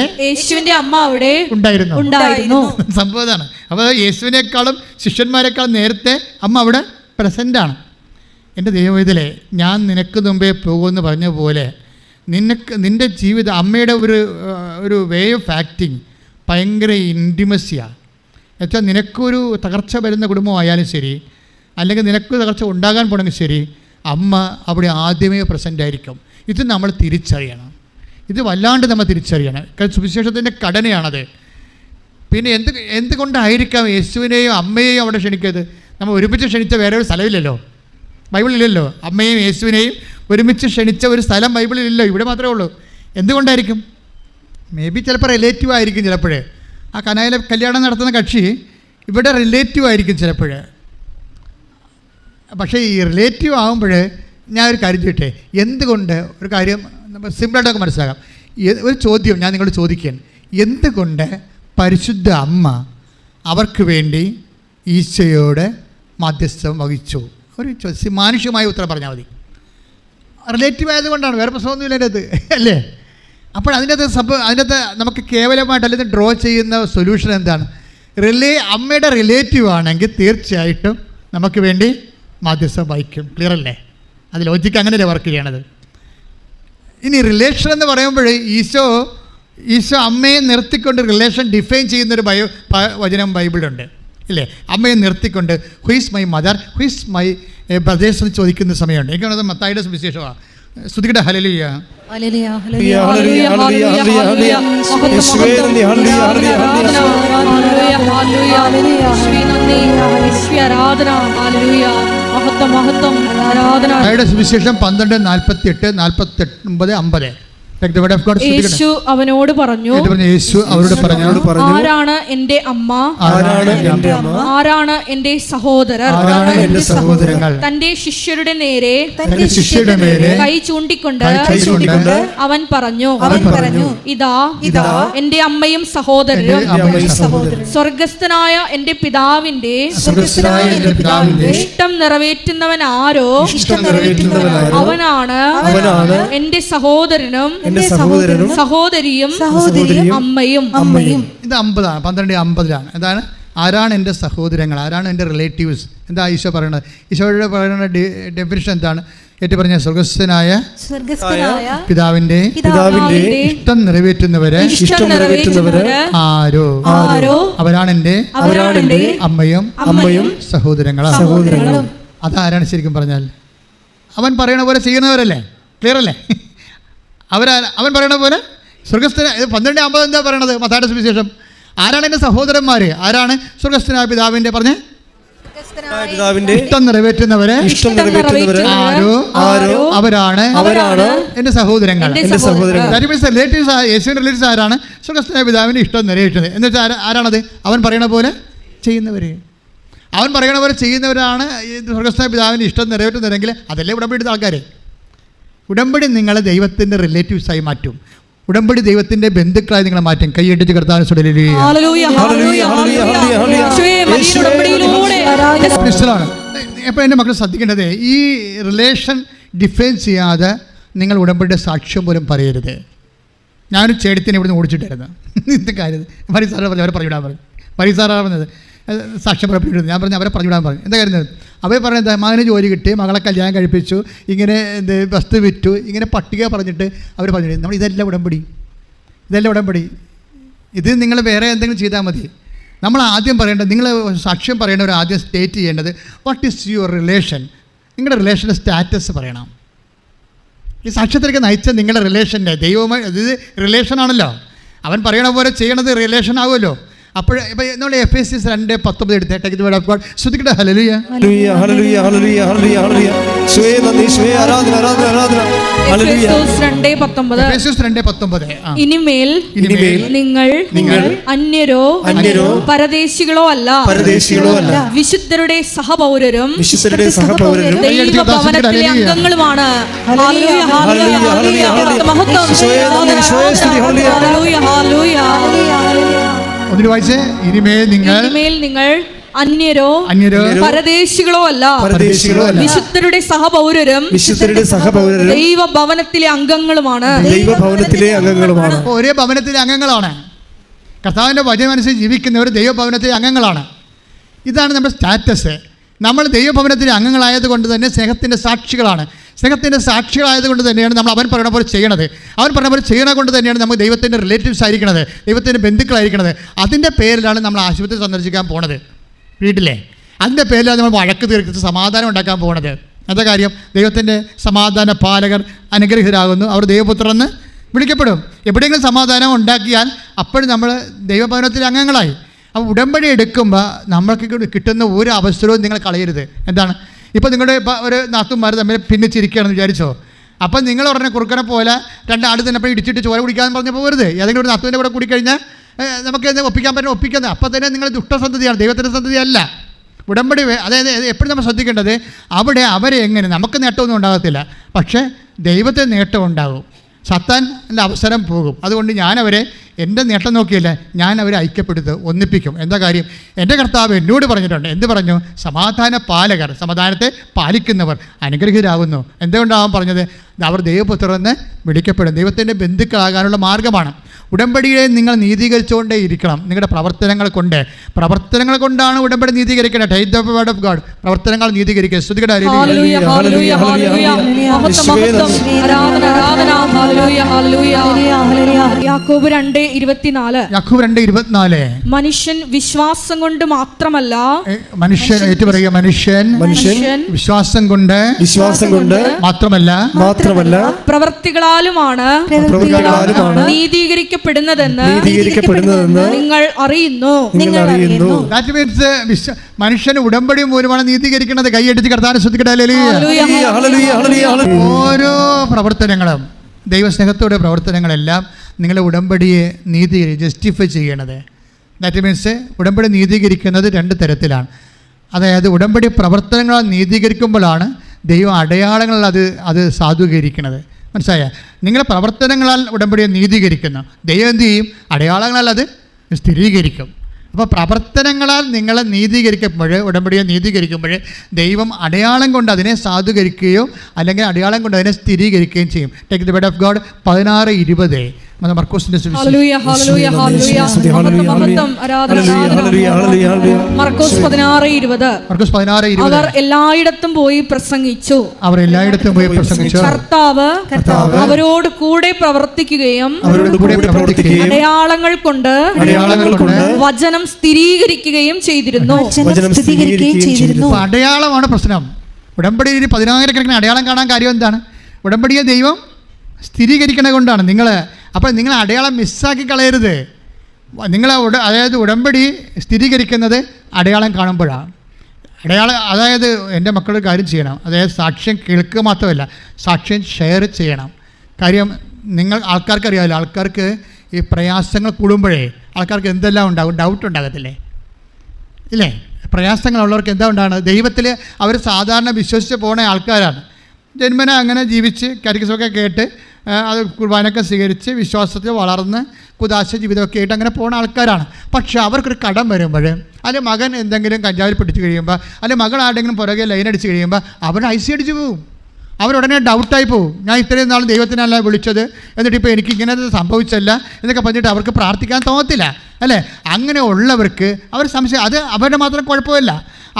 ഉണ്ടായിരുന്നു. സംഭവമാണ്. അപ്പോൾ യേശുവിനേക്കാളും ശിഷ്യന്മാരെക്കാളും നേരത്തെ അമ്മ അവിടെ പ്രസൻ്റാണ്. എൻ്റെ ദൈവവേദലേ, ഞാൻ നിനക്ക് മുമ്പേ പോകുമെന്ന് പറഞ്ഞ പോലെ നിൻ്റെ ജീവിതം അമ്മയുടെ ഒരു വേ ഓഫ് ആക്ടിങ് ഭയങ്കര ഇൻറ്റിമസിയാണ്. എന്നുവെച്ചാൽ നിനക്കൊരു തകർച്ച വരുന്ന കുടുംബമായാലും ശരി, അല്ലെങ്കിൽ നിനക്ക് തകർച്ച ഉണ്ടാകാൻ പോകണമെങ്കിൽ ശരി, അമ്മ അവിടെ ആദ്യമേ പ്രസൻ്റ് ആയിരിക്കും. ഇത് നമ്മൾ തിരിച്ചറിയണം. ഇത് വല്ലാണ്ട് നമ്മൾ തിരിച്ചറിയണം. കാരണം സുവിശേഷത്തിൻ്റെ ഘടനയാണത്. പിന്നെ എന്തുകൊണ്ടായിരിക്കാം യേശുവിനെയും അമ്മയെയും അവിടെ ക്ഷണിക്കരുത്? നമ്മൾ ഒരുമിച്ച് ക്ഷണിച്ച വേറെ ഒരു സ്ഥലമില്ലല്ലോ, ബൈബിളിലല്ലോ. അമ്മയെയും യേശുവിനെയും ഒരുമിച്ച് ക്ഷണിച്ച ഒരു സ്ഥലം ബൈബിളിലില്ലോ, ഇവിടെ മാത്രമേ ഉള്ളൂ. എന്തുകൊണ്ടായിരിക്കും? മേ ബി ചിലപ്പോൾ റിലേറ്റീവ് ആയിരിക്കും. ചിലപ്പോൾ ആ കനായിലെ കല്യാണം നടത്തുന്ന കക്ഷി ഇവിടെ റിലേറ്റീവ് ആയിരിക്കും ചിലപ്പോൾ. പക്ഷേ ഈ റിലേറ്റീവ് ആകുമ്പോൾ ഞാൻ ഒരു കാര്യം ചോദിട്ടെ, എന്തുകൊണ്ട് ഒരു കാര്യം സിമ്പിളായിട്ടൊക്കെ മനസ്സിലാക്കാം. ഒരു ചോദ്യം ഞാൻ നിങ്ങളോട് ചോദിക്കുകയാണ്. എന്തുകൊണ്ട് പരിശുദ്ധ അമ്മ അവർക്ക് വേണ്ടി ഈശോയോട് മാധ്യസ്ഥം വഹിച്ചു? ഒരു മാനുഷികമായ ഉത്തരം പറഞ്ഞാൽ മതി. റിലേറ്റീവ് ആയതുകൊണ്ടാണ്, വേറെ പ്രശ്നമൊന്നുമില്ല അതിൻ്റെ അത്, അല്ലേ? അപ്പോൾ അതിനകത്ത് നമുക്ക് കേവലമായിട്ട് അല്ലെങ്കിൽ ഡ്രോ ചെയ്യുന്ന സൊല്യൂഷൻ എന്താണ്? അമ്മയുടെ റിലേറ്റീവ് ആണെങ്കിൽ തീർച്ചയായിട്ടും നമുക്ക് വേണ്ടി മാധ്യസ്ഥം വഹിക്കും. ക്ലിയർ അല്ലേ? അത് ലോജിക്ക് അങ്ങനെയല്ലേ വർക്ക് ചെയ്യണത്. ഇനി റിലേഷൻ എന്ന് പറയുമ്പോൾ ഈശോ അമ്മയെ നിർത്തിക്കൊണ്ട് റിലേഷൻ ഡിഫൈൻ ചെയ്യുന്നൊരു വചനം ബൈബിളുണ്ട്, ഇല്ലേ? അമ്മയെ നിർത്തിക്കൊണ്ട് who is my mother, who is my brothers എന്ന് ചോദിക്കുന്ന സമയമുണ്ട്. എനിക്കാണത് മത്തായിയുടെ സുവിശേഷമാണ്. സ്തുതിക്കട്ടെ, ഹല്ലേലൂയ. സുവിശേഷം 12:48, 49, 50. യേശു അവനോട് പറഞ്ഞു, ആരാണ് എന്റെ അമ്മ, ആരാണ് എന്റെ സഹോദരർ? തന്റെ ശിഷ്യരുടെ നേരെ കൈ ചൂണ്ടിക്കൊണ്ട് അവൻ പറഞ്ഞു, ഇതാ എന്റെ അമ്മയും സഹോദരരും. സ്വർഗസ്ഥനായ എന്റെ പിതാവിന്റെ ഇഷ്ടം നിറവേറ്റുന്നവൻ ആരോ അവനാണ് എന്റെ സഹോദരനും സഹോദരിയും അമ്മയും. ഇത് 50 12:50 എന്താണ്? ആരാണ് എൻ്റെ സഹോദരങ്ങൾ, ആരാണ് എൻ്റെ റിലേറ്റീവ്സ്? എന്താ ഈശോ പറയുന്നത്? ഈശോയുടെ പറയുന്ന ഡെഫിനിഷൻ എന്താണ്? ഏറ്റു പറഞ്ഞ സ്വർഗസ്ഥനായ പിതാവിന്റെ ഇഷ്ടം നിറവേറ്റുന്നവരെ ആരോ അവരാണ് എൻ്റെ അമ്മയും സഹോദരങ്ങളും. അതാരാണ് ശരിക്കും പറഞ്ഞാൽ? അവൻ പറയണ പോലെ ചെയ്യുന്നവരല്ലേ? ക്ലിയർ അല്ലേ? അവൻ പറയണ പോലെ സ്വർഗസ്ഥന 12:50 എന്താ പറയണത്? മത്തായിയുടെ സുവിശേഷം. ആരാണ് എൻ്റെ സഹോദരന്മാർ? ആരാണ്? സ്വർഗസ്ഥനായ പിതാവിന്റെ പറഞ്ഞ് ഇഷ്ടം നിറവേറ്റുന്നവരെ ആരോ അവരാണ് എൻ്റെ സഹോദരങ്ങൾ. യേശുവിന്റെ റിലേറ്റീവ്സ് ആരാണ്? സ്വർഗസ്ഥനായ പിതാവിന്റെ ഇഷ്ടം നിറവേറ്റുന്നത്. എന്ന് വെച്ചാൽ ആരാണത്? അവൻ പറയണ പോലെ ചെയ്യുന്നവര്. അവൻ പറയണ പോലെ ചെയ്യുന്നവരാണ് സ്വർഗസ്ഥനായ പിതാവിന്റെ ഇഷ്ടം നിറവേറ്റുന്നവരെങ്കിൽ അതല്ലേ ഉടമ്പടി ആൾക്കാർ. ഉടമ്പടി നിങ്ങളെ ദൈവത്തിൻ്റെ റിലേറ്റീവ്സായി മാറ്റും. ഉടമ്പടി ദൈവത്തിൻ്റെ ബന്ധുക്കളായി നിങ്ങളെ മാറ്റും. കൈയടിച്ച് കർത്താവിനെ സ്തുതിക്കുക. അപ്പോൾ എൻ്റെ മക്കൾ ശ്രദ്ധിക്കേണ്ടത്, ഈ റിലേഷൻ ഡിഫൈൻ ചെയ്യാതെ നിങ്ങൾ ഉടമ്പടിയുടെ സാക്ഷ്യം പോലും പറയരുത്. ഞാനൊരു ചേട്ടത്തിനെ ഇവിടുന്ന് ഓടിച്ചിട്ടായിരുന്നു. ഇന്നത്തെ കാര്യം മരിസാറാ പറഞ്ഞു, അവരെ പറഞ്ഞുവിടാൻ പറഞ്ഞു. മരിസാറാ പറഞ്ഞത് സാക്ഷ്യം പറയപ്പെടുന്നത്. ഞാൻ പറഞ്ഞു അവരെ പറഞ്ഞുവിടാൻ പറഞ്ഞു. എന്താ കാര്യം? അവർ പറഞ്ഞത് മകന് ജോലി കിട്ടി, മകളെ കല്യാണം കഴിപ്പിച്ചു, ഇങ്ങനെ വസ്തു വിറ്റു, ഇങ്ങനെ പട്ടിക പറഞ്ഞിട്ട് അവർ പറഞ്ഞു. നമ്മൾ ഇതെല്ലാം ഉടമ്പടി, ഇതെല്ലാം ഉടമ്പടി. ഇത് നിങ്ങൾ വേറെ എന്തെങ്കിലും ചെയ്താൽ മതി. നമ്മൾ ആദ്യം പറയേണ്ടത്, നിങ്ങൾ സാക്ഷ്യം പറയേണ്ടവർ ആദ്യം സ്റ്റേറ്റ് ചെയ്യേണ്ടത് വാട്ട് ഈസ് യുവർ റിലേഷൻ. നിങ്ങളുടെ റിലേഷൻ്റെ സ്റ്റാറ്റസ് പറയണം. ഈ സാക്ഷ്യത്തിലേക്ക് നയിച്ച നിങ്ങളുടെ റിലേഷൻ്റെ ദൈവമായി, ഇത് റിലേഷനാണല്ലോ. അവൻ പറയണ പോലെ ചെയ്യണത് റിലേഷൻ ആവുമല്ലോ. അപ്പോൾ ഇപ്പം നമ്മൾ എഫേസ്യസ് 2:19 എടുത്ത് take the word of God. ശ്രദ്ധിക്കട്ടെ. ഹല്ലേലൂയ ഹല്ലേലൂയ ഹല്ലേലൂയ ഹല്ലേലൂയ ഹല്ലേലൂയ ഹല്ലേലൂയ. സ്വേ നന്ദി, സ്വേ ആരാധന ആരാധന ആരാധന. ഹല്ലേലൂയ. എഫേസ്യസ് 2:19. ഇനിമേൽ നിങ്ങൾ അന്യരോ പരദേശികളോ അല്ല വിശുദ്ധരുടെ സഹപൗരരും ദൈവഭവനത്തിലെ അംഗങ്ങളുമാണ്. ഹല്ലേലൂയ ഹല്ലേലൂയ ഹല്ലേലൂയ. മഹത്വം. ഹല്ലേലൂയ ഹല്ലേലൂയ. ഇനിമേൽ നിങ്ങൾ അന്യരോ പരദേശികളോ അല്ല വിശുദ്ധരുടെ സഹപൗരരും ദൈവഭവനത്തിലെ അംഗങ്ങളുമാണ്. ഒരേ ഭവനത്തിലെ അംഗങ്ങളാണ്. കർത്താവിൻ്റെ വചനമനുസരിച്ച് ജീവിക്കുന്നവർ ദൈവഭവനത്തിലെ അംഗങ്ങളാണ്. ഇതാണ് നമ്മുടെ സ്റ്റാറ്റസ്. നമ്മൾ ദൈവഭവനത്തിലെ അംഗങ്ങളായതുകൊണ്ട് തന്നെ സ്നേഹത്തിൻ്റെ സാക്ഷികളാണ്. സ്നേഹത്തിൻ്റെ സാക്ഷികളായതുകൊണ്ട് തന്നെയാണ് നമ്മൾ അവൻ പറയുന്ന പോലെ ചെയ്യണത്. അവൻ പറയുന്ന പോലെ ചെയ്യണ കൊണ്ട് തന്നെയാണ് നമ്മൾ ദൈവത്തിൻ്റെ റിലേറ്റീവ്സ് ആയിരിക്കണത്, ദൈവത്തിൻ്റെ ബന്ധുക്കളായിരിക്കണത്. അതിൻ്റെ പേരിലാണ് നമ്മൾ ആശുപത്രി സന്ദർശിക്കാൻ പോണത്, വീട്ടിലെ. അതിൻ്റെ പേരിലാണ് നമ്മൾ വഴക്ക് തീർത്ത് സമാധാനം ഉണ്ടാക്കാൻ പോണത്. എന്താ കാര്യം? ദൈവത്തിൻ്റെ സമാധാന പാലകർ അനുഗ്രഹീതരാകുന്നു, അവർ ദൈവപുത്രരെന്ന് വിളിക്കപ്പെടും. എവിടെയെങ്കിലും സമാധാനം ഉണ്ടാക്കിയാൽ അപ്പോഴും നമ്മൾ ദൈവഭവനത്തിലെ അംഗങ്ങളായി. അപ്പോൾ ഉടമ്പടി എടുക്കുമ്പോൾ നമ്മൾക്ക് കിട്ടുന്ന ഒരു അവസരവും നിങ്ങൾ കളയരുത്. എന്താണ്? ഇപ്പോൾ നിങ്ങളുടെ ഒരു നാത്തുമാർ തമ്മിൽ ഭിന്നിച്ചിരിക്കുകയാണെന്ന് വിചാരിച്ചോ, അപ്പം നിങ്ങൾ ഉടനെ കുറുക്കനെ പോലെ രണ്ടാട് തന്നെ ഇപ്പോൾ ഇടിച്ചിട്ട് ചോര കുടിക്കാമെന്ന് പറഞ്ഞപ്പോൾ പോരുത്. ഏതെങ്കിലും ഒരു നാത്തുവിൻ്റെ കൂടെ കൂടിക്കഴിഞ്ഞാൽ നമുക്ക് എന്താ ഒപ്പിക്കാൻ പറ്റുന്ന ഒപ്പിക്കുന്നത്. അപ്പം തന്നെ നിങ്ങൾ ദുഷ്ടസന്തതിയാണ്, ദൈവത്തിൻ്റെ സന്തതിയല്ല. ഉടമ്പടി അതായത് എപ്പോഴും നമ്മൾ ശ്രദ്ധിക്കേണ്ടത്, അവിടെ അവരെ എങ്ങനെ, നമുക്ക് നേട്ടമൊന്നും ഉണ്ടാകത്തില്ല, പക്ഷേ ദൈവത്തിന് നേട്ടം ഉണ്ടാകും. സത്താൻ്റെ അവസരം പോകും. അതുകൊണ്ട് ഞാനവരെ എൻ്റെ നേട്ടം നോക്കിയില്ല, ഞാൻ അവരെ ഐക്യപ്പെടുത്ത് ഒന്നിപ്പിക്കും. എന്താ കാര്യം? എൻ്റെ കർത്താവ് എന്നോട് പറഞ്ഞിട്ടുണ്ട്. എന്ത് പറഞ്ഞു? സമാധാന പാലകർ, സമാധാനത്തെ പാലിക്കുന്നവർ അനുഗ്രഹീതരാകുന്നു. എന്തുകൊണ്ടാവാൻ പറഞ്ഞത്? അവർ ദൈവപുത്രരെന്ന് വിളിക്കപ്പെടും. ദൈവത്തിൻ്റെ ബന്ധുക്കളാകാനുള്ള മാർഗ്ഗമാണ്. ഉടമ്പടിയെ നിങ്ങൾ നീതീകരിച്ചുകൊണ്ടേ ഇരിക്കണം. നിങ്ങളുടെ പ്രവർത്തനങ്ങൾ കൊണ്ടാണ് ഉടമ്പടി നീതീകരിക്കേണ്ടത്. Take the word of God. പ്രവർത്തനങ്ങൾ നീതീകരിക്കുക. സ്തുതിക്കട്ടെ. യാക്കോബ് 2:24 മനുഷ്യൻ വിശ്വാസം കൊണ്ട് മാത്രമല്ല, മനുഷ്യൻ ഏറ്റുപറയുക, മനുഷ്യൻ വിശ്വാസം കൊണ്ട് മാത്രമല്ല പ്രവൃത്തികളാലുമാണ് നീതീകരിക്കപ്പെടുന്നതെന്ന് നിങ്ങൾ അറിയുന്നു. മനുഷ്യന് ഉടമ്പടി മൂലമാണ് നീതീകരിക്കുന്നത്. കൈയടിച്ച് കർത്താവിനെ ശ്രദ്ധിക്കട്ടെ. ഓരോ പ്രവർത്തനങ്ങളും, ദൈവസ്നേഹത്തോടെ പ്രവർത്തനങ്ങളെല്ലാം നിങ്ങളുടെ ഉടമ്പടിയെ ജസ്റ്റിഫൈ ചെയ്യണത്. ദാറ്റ് മീൻസ് ഉടമ്പടി നീതീകരിക്കുന്നത് 2 തരത്തിലാണ്. അതായത് ഉടമ്പടി പ്രവർത്തനങ്ങളാൽ നീതീകരിക്കുമ്പോഴാണ് ദൈവം അടയാളങ്ങളിൽ അത് സാധൂകരിക്കുന്നത്. മനസ്സിലായ? നിങ്ങളുടെ പ്രവർത്തനങ്ങളാൽ ഉടമ്പടിയെ നീതീകരിക്കുന്നു. ദൈവം എന്ത് ചെയ്യും? അടയാളങ്ങളാൽ അത് സ്ഥിരീകരിക്കും. അപ്പോൾ പ്രവർത്തനങ്ങളാൽ നിങ്ങളെ ഉടമ്പടിയെ നീതീകരിക്കുമ്പോൾ ദൈവം അടയാളം കൊണ്ട് അതിനെ സാധൂകരിക്കുകയോ അല്ലെങ്കിൽ അടയാളം കൊണ്ട് അതിനെ സ്ഥിരീകരിക്കുകയും ചെയ്യും. Take the word of God 16:20 മർക്കോസിന്റെ മർക്കോസ് 16:20 അവർ എല്ലായിടത്തും പോയി പ്രസംഗിച്ചു. കർത്താവ് അവരോട് കൂടെ പ്രവർത്തിക്കുകയും അടയാളങ്ങൾ കൊണ്ട് വചനം സ്ഥിരീകരിക്കുകയും ചെയ്തിരുന്നു. അടയാളമാണ് പ്രശ്നം. ഉടമ്പടിയിൽ 10,000 അടയാളം കാണാൻ കാര്യം എന്താണ്? ഉടമ്പടിയെ ദൈവം സ്ഥിരീകരിക്കണ കൊണ്ടാണ്. അപ്പോൾ നിങ്ങൾ അടയാളം മിസ്സാക്കി കളയരുത്. അതായത് ഉടമ്പടി സ്ഥിരീകരിക്കുന്നത് അടയാളം കാണുമ്പോഴാണ്. അതായത് എൻ്റെ മക്കൾ കാര്യം ചെയ്യണം. അതായത് സാക്ഷ്യം കേൾക്കുക മാത്രമല്ല, സാക്ഷ്യം ഷെയർ ചെയ്യണം. കാര്യം ആൾക്കാർക്ക് അറിയാമല്ലോ, ആൾക്കാർക്ക് ഈ പ്രയാസങ്ങൾ കൂടുമ്പോഴേ ആൾക്കാർക്ക് എന്തെല്ലാം ഉണ്ടാകും? ഡൗട്ട് ഉണ്ടാകത്തില്ലേ? ഇല്ലേ? പ്രയാസങ്ങളുള്ളവർക്ക് എന്താ ഉണ്ടാകുന്നത്? ദൈവത്തിൽ അവർ സാധാരണ വിശ്വസിച്ച് പോകുന്ന ആൾക്കാരാണ്. ജന്മന അങ്ങനെ ജീവിച്ച് കാറ്റഗിസമൊക്കെ കേട്ട് അത് കുർബാനൊക്കെ സ്വീകരിച്ച് വിശ്വാസത്തിൽ വളർന്ന് കുദാശ ജീവിതമൊക്കെ ആയിട്ട് അങ്ങനെ പോകുന്ന ആൾക്കാരാണ്. പക്ഷേ അവർക്കൊരു കടം വരുമ്പോൾ, അല്ലെങ്കിൽ മകൻ എന്തെങ്കിലും കഞ്ചാവിൽ പിടിച്ച് കഴിയുമ്പോൾ, അല്ലെങ്കിൽ മകൾ ആരുടെങ്കിലും പുറകെ ലൈൻ അടിച്ച് കഴിയുമ്പോൾ അവർ ഐസി അടിച്ച് പോകും. അവരുടനെ ഡൗട്ടായി പോകും. ഞാൻ ഇത്രയും നാൾ ദൈവത്തിനല്ല വിളിച്ചത്, എന്നിട്ട് ഇപ്പോൾ എനിക്ക് ഇങ്ങനെ സംഭവിച്ചല്ല എന്നൊക്കെ പറഞ്ഞിട്ട് അവർക്ക് പ്രാർത്ഥിക്കാൻ തോന്നത്തില്ല അല്ലേ? അങ്ങനെ ഉള്ളവർക്ക് അവർ സംശയം, അത് അവരുടെ മാത്രം കുഴപ്പമില്ല,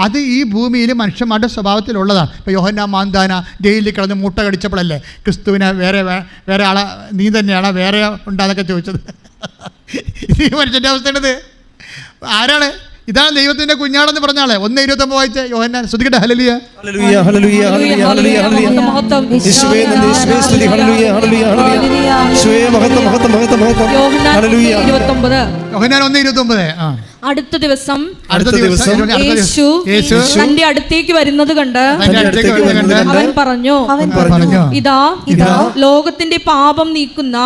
അത് ഈ ഭൂമിയിൽ മനുഷ്യന്മാരുടെ സ്വഭാവത്തിലുള്ളതാണ്. ഇപ്പോൾ യോഹന്നാൻ മാന്താന ജയിലിൽ കിടന്ന് മുട്ട കടിച്ചപ്പോഴല്ലേ ക്രിസ്തുവിനെ വേറെ ആളെ നീ തന്നെയാണോ വേറെ ഉണ്ടാന്നൊക്കെ ചോദിച്ചത്? ഈ മനുഷ്യൻ്റെ അവസ്ഥയാണിത്. ആരാണ്? ഇതാണ് ദൈവത്തിന്റെ കുഞ്ഞാടെന്ന് പറഞ്ഞാളെ. 1:29 വായിച്ച യോഹന്നാൻ. ശ്രദ്ധിക്കട്ടെ. ഹല്ലേലൂയ ഹല്ലേലൂയ ഹല്ലേലൂയ ഹല്ലേലൂയ ഹല്ലേലൂയ ഹല്ലേലൂയ യേശുവേ നന്ദി, യേശുവേ സ്തുതി. ഹല്ലേലൂയ ഹല്ലേലൂയ ഹല്ലേലൂയ യേശുവേ മഹത്വം മഹത്വം മഹത്വം മഹത്വം. ഹല്ലേലൂയ. യോഹന്നാൻ 1:29. അടുത്ത ദിവസം യേശു തന്റെ അടുത്തേക്ക് വരുന്നത് കണ്ട് അവൻ പറഞ്ഞു, ഇതാ ലോകത്തിന്റെ പാപം നീക്കുന്ന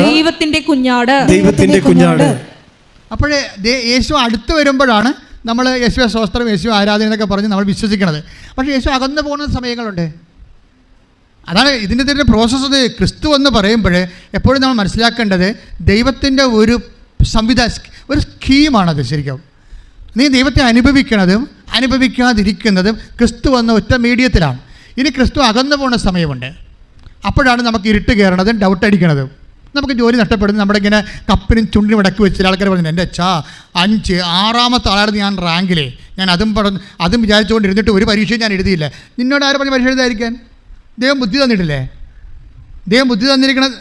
ദൈവത്തിന്റെ കുഞ്ഞാട്. അപ്പോഴേ യേശു അടുത്ത് വരുമ്പോഴാണ് നമ്മൾ യേശുവെ സ്തോത്രം, യേശു ആരാധന എന്നൊക്കെ പറഞ്ഞ് നമ്മൾ വിശ്വസിക്കണത്. പക്ഷേ യേശു അകന്നു പോകുന്ന സമയങ്ങളുണ്ട്. അതാണ് ഇതിൻ്റെ പ്രോസസ്സ്. അത് ക്രിസ്തു എന്ന് പറയുമ്പോൾ എപ്പോഴും നമ്മൾ മനസ്സിലാക്കേണ്ടത് ദൈവത്തിൻ്റെ ഒരു ഒരു സ്കീമാണത്. ശരിക്കും നീ ദൈവത്തെ അനുഭവിക്കുന്നതും അനുഭവിക്കാതിരിക്കുന്നതും ക്രിസ്തു വന്ന ഒറ്റ മീഡിയത്തിലാണ്. ഇനി ക്രിസ്തു അകന്നു പോകുന്ന സമയമുണ്ട്. അപ്പോഴാണ് നമുക്ക് ഇരുട്ട് കയറണതും ഡൗട്ട് അടിക്കണതും നമുക്ക് ജോലി നഷ്ടപ്പെടുന്നത്. നമ്മുടെ ഇങ്ങനെ കപ്പിനും ചുണ്ടിനും ഇടയ്ക്ക് വെച്ച് ചില ആൾക്കാർ പറഞ്ഞു, എൻ്റെ 5, 6ാമത്തെ ആളായിരുന്നു ഞാൻ റാങ്കിലേ, ഞാൻ അതും വിചാരിച്ചുകൊണ്ടിരുന്നിട്ട് ഒരു പരീക്ഷയും ഞാൻ എഴുതിയില്ല. നിന്നോട് ആരും പറഞ്ഞ് പരീക്ഷ എഴുതാതിരിക്കാൻ? ദൈവം ബുദ്ധി തന്നിട്ടില്ലേ? ദൈവം ബുദ്ധി തന്നിരിക്കണത്